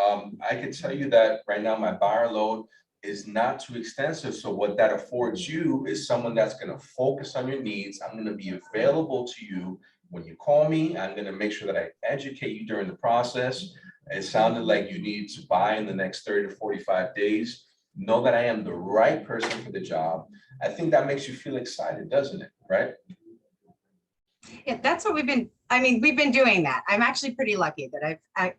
I can tell you that right now my buyer load is not too extensive. So what that affords you is someone that's going to focus on your needs. I'm going to be available to you when you call me. I'm going to make sure that I educate you during the process. It sounded like you need to buy in the next 30 to 45 days. Know that I am the right person for the job. I think that makes you feel excited, doesn't it? Right? Yeah, that's what we've been doing that. I'm actually pretty lucky that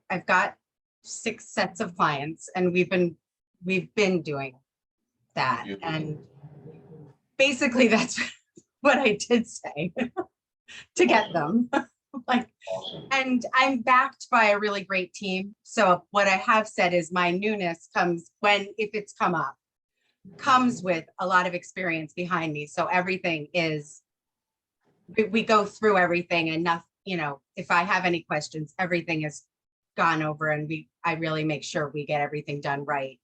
I've got 6 sets of clients, and we've been doing that. Beautiful. And basically that's what I did say to get them. Like, Awesome. and I'm backed by a really great team. So what I have said is my newness comes if it's come up, comes with a lot of experience behind me. So everything is, we go through everything, and nothing, if I have any questions, everything is gone over, and I really make sure we get everything done right.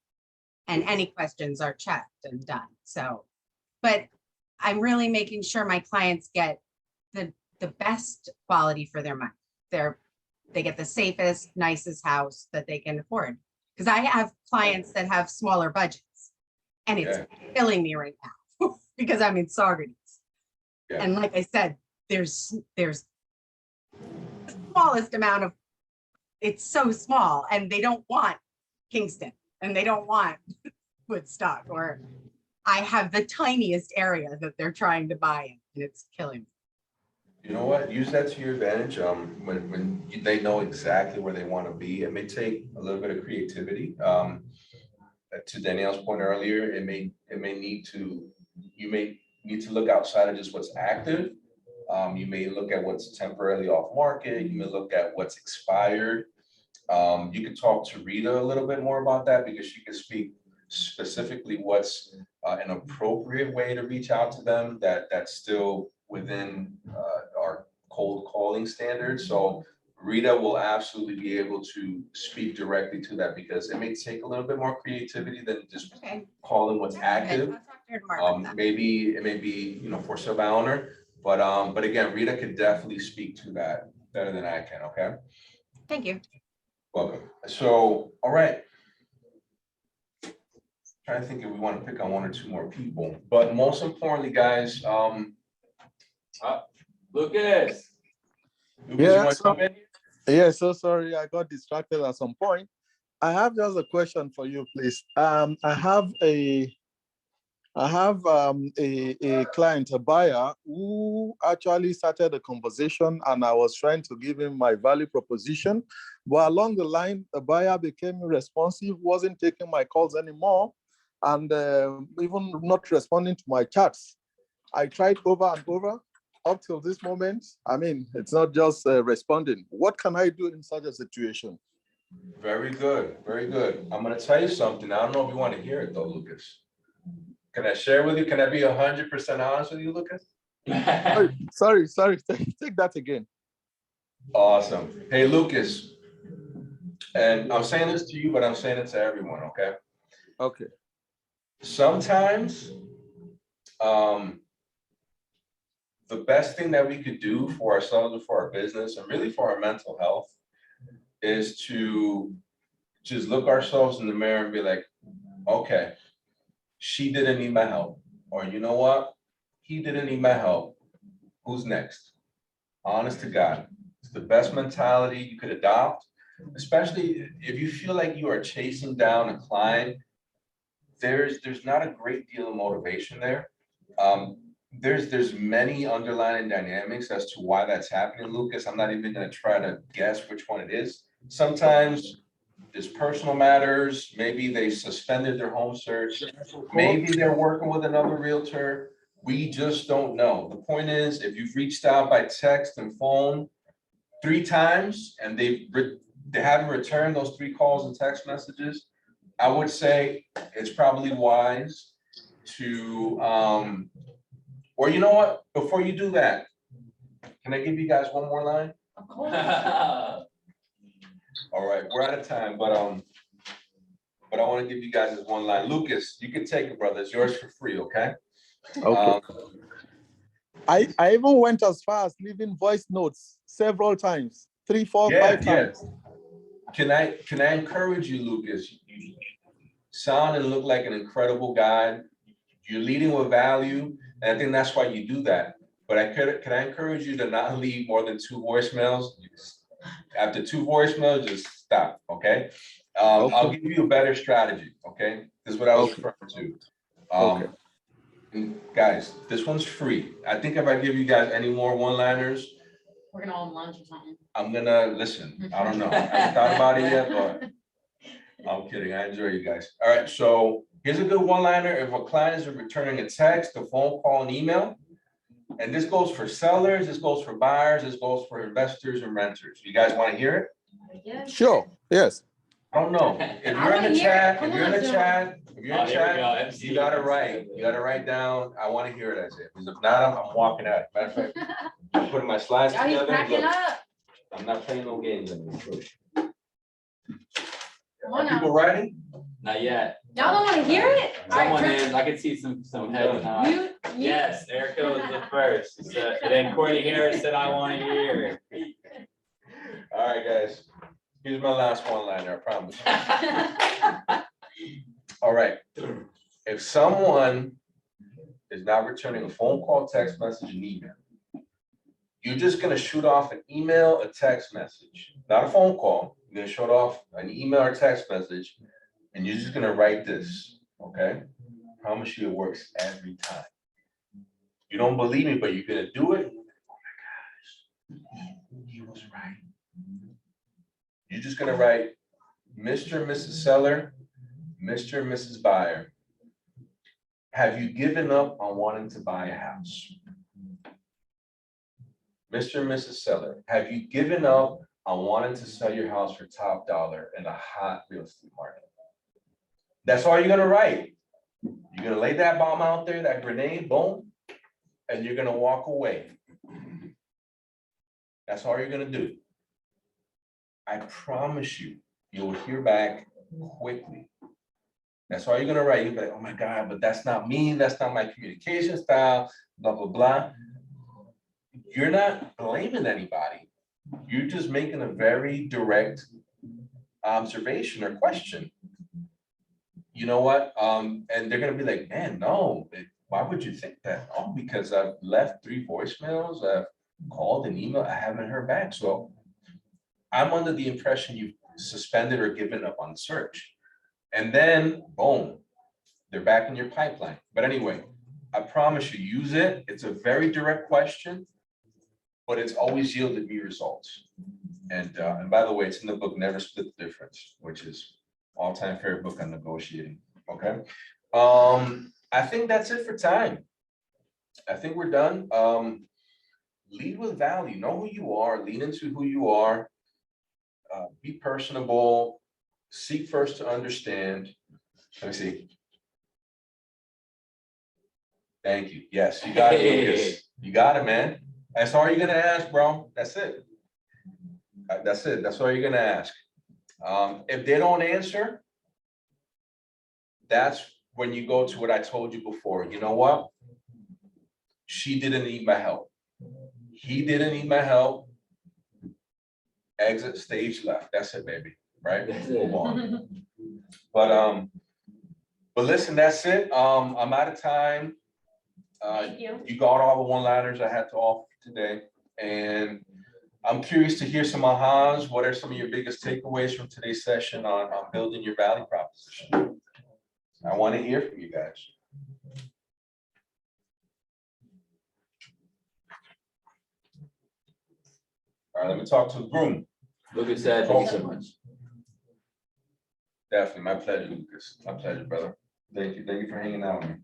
And any questions are checked and done. So, but I'm really making sure my clients get the best quality for their money. They get the safest, nicest house that they can afford. Because I have clients that have smaller budgets, and it's killing me right now because I'm in Saugerties. Yeah. And like I said, there's the smallest amount of, it's so small, and they don't want Kingston, and they don't want Woodstock, or I have the tiniest area that they're trying to buy in, and it's killing me. You know what? Use that to your advantage. When they know exactly where they want to be, it may take a little bit of creativity. To Danielle's point earlier, you may need to look outside of just what's active. You may look at what's temporarily off market. You may look at what's expired. You could talk to Rita a little bit more about that, because she could speak specifically what's an appropriate way to reach out to them that's still within our cold calling standards. So Rita will absolutely be able to speak directly to that, because it may take a little bit more creativity than just calling what's active. I'll talk to her tomorrow about that. Maybe it may be, for sale by owner, but again, Rita could definitely speak to that better than I can. Okay. Thank you. Welcome. So, all right. Trying to think if we want to pick on 1 or 2 more people, but most importantly, guys, Lucas. Yeah, you want to come in? Yeah, so sorry, I got distracted at some point. I have just a question for you, please. I have a client, a buyer, who actually started a conversation, and I was trying to give him my value proposition. But along the line, the buyer became irresponsive, wasn't taking my calls anymore, and even not responding to my chats. I tried over and over up till this moment. I mean, it's not just responding. What can I do in such a situation? Very good, very good. I'm gonna tell you something. I don't know if you want to hear it though, Lucas. Can I share with you? Can I be 100% honest with you, Lucas? Sorry, take that again. Awesome. Hey, Lucas, and I'm saying this to you, but I'm saying it to everyone, okay? Okay. Sometimes, the best thing that we could do for ourselves and for our business and really for our mental health is to just look ourselves in the mirror and be like, okay, she didn't need my help. Or you know what? He didn't need my help. Who's next? Honest to God. It's the best mentality you could adopt, especially if you feel like you are chasing down a client. There's not a great deal of motivation there. There's many underlying dynamics as to why that's happening, Lucas. I'm not even gonna try to guess which one it is. Sometimes it's personal matters. Maybe they suspended their home search. Maybe they're working with another realtor. We just don't know. The point is, if you've reached out by text and phone 3 times and they haven't returned those 3 calls and text messages, I would say it's probably wise to, or you know what, before you do that, can I give you guys one more line? Of course. All right, we're out of time, but I want to give you guys this one line. Lucas, you can take it, brother. It's yours for free, okay? Okay. I even went as far as leaving voice notes several times, 3, 4, 5 times. Can I encourage you, Lucas? You sound and look like an incredible guy. You're leading with value, and I think that's why you do that. But can I encourage you to not leave more than 2 voicemails? After 2 voicemails, just stop, okay? I'll give you a better strategy, okay? This is what I was referring to. And guys, this one's free. I think if I give you guys any more one-liners, We're gonna all lunch or something. I'm gonna listen. I don't know. I haven't thought about it yet, but I'm kidding. I enjoy you guys. All right, so here's a good one-liner. If a client is returning a text, a phone call, an email, and this goes for sellers, this goes for buyers, this goes for investors and renters. You guys want to hear it? Yeah. Sure, yes. I don't know. If you're in the chat, if you're in the chat, you gotta write. You gotta write down. I want to hear it as it. Because if not, I'm walking out. Matter of fact, I'm putting my slides Oh, he's together. cracking Look, up. I'm not playing no games anymore. Come on Are now. people writing? Not yet. Y'all don't wanna hear it? All right, Someone Chris, is, I can see some heads nod. You. Yes, Erica was the first. And then Courtney Harris said, I want to hear. All right, guys. Here's my last one-liner, I promise. All right. If someone is not returning a phone call, text message, and email, you're just gonna shoot off an email, a text message, not a phone call. You're gonna shoot off an email or text message, and you're just gonna write this, okay? Promise you it works every time. You don't believe me, but you're gonna do it. Oh my gosh, he was right. You're just gonna write, Mr. and Mrs. Seller, Mr. and Mrs. Buyer, have you given up on wanting to buy a house? Mr. and Mrs. Seller, have you given up on wanting to sell your house for top dollar in a hot real estate market? That's all you're gonna write. You're gonna lay that bomb out there, that grenade, boom, and you're gonna walk away. That's all you're gonna do. I promise you, you'll hear back quickly. That's all you're gonna write. You'll be like, oh my God, but that's not me. That's not my communication style, blah, blah, blah. You're not blaming anybody. You're just making a very direct observation or question. You know what? And they're gonna be like, man, no, why would you think that? Oh, because I've left 3 voicemails, I've called an email, I haven't heard back. So I'm under the impression you've suspended or given up on the search. And then, boom, they're back in your pipeline. But anyway, I promise you, use it. It's a very direct question, but it's always yielded me results. And by the way, it's in the book, Never Split the Difference, which is all-time favorite book on negotiating, okay? I think that's it for time. I think we're done. Lead with value, know who you are, lean into who you are. Be personable, seek first to understand. Let me see. Thank you. Yes, you got it, Lucas. You got it, man. That's all you're gonna ask, bro. That's it. That's it. That's all you're gonna ask. If they don't answer, that's when you go to what I told you before. You know what? She didn't need my help. He didn't need my help. Exit stage left. That's it, baby. Right? That's it. Move on. But listen, that's it. I'm out of time. Thank you. You got all the one-liners I had to offer today, and I'm curious to hear some ahas. What are some of your biggest takeaways from today's session on building your value proposition? I want to hear from you guys. All right, let me talk to the room. Lucas said, thank you so much. Definitely, my pleasure, Lucas. My pleasure, brother. Thank you. Thank you for hanging out with me.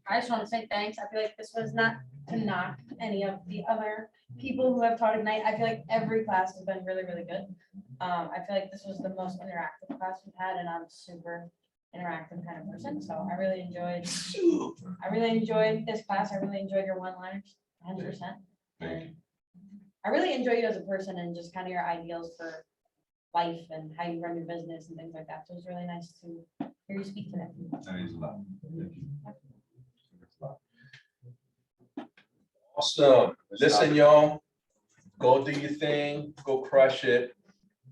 I just want to say thanks. I feel like this was not to knock any of the other people who have taught tonight. I feel like every class has been really, really good. I feel like this was the most interactive class we've had, and I'm super interactive kind of person. So I really enjoyed this class. I really enjoyed your one-liners, 100%. Thank you. I really enjoy you as a person and just kind of your ideals for life and how you run your business and things like that. So it was really nice to hear you speak today. That means a lot. Thank you. That's a lot. Awesome. Listen, y'all, go do your thing, go crush it.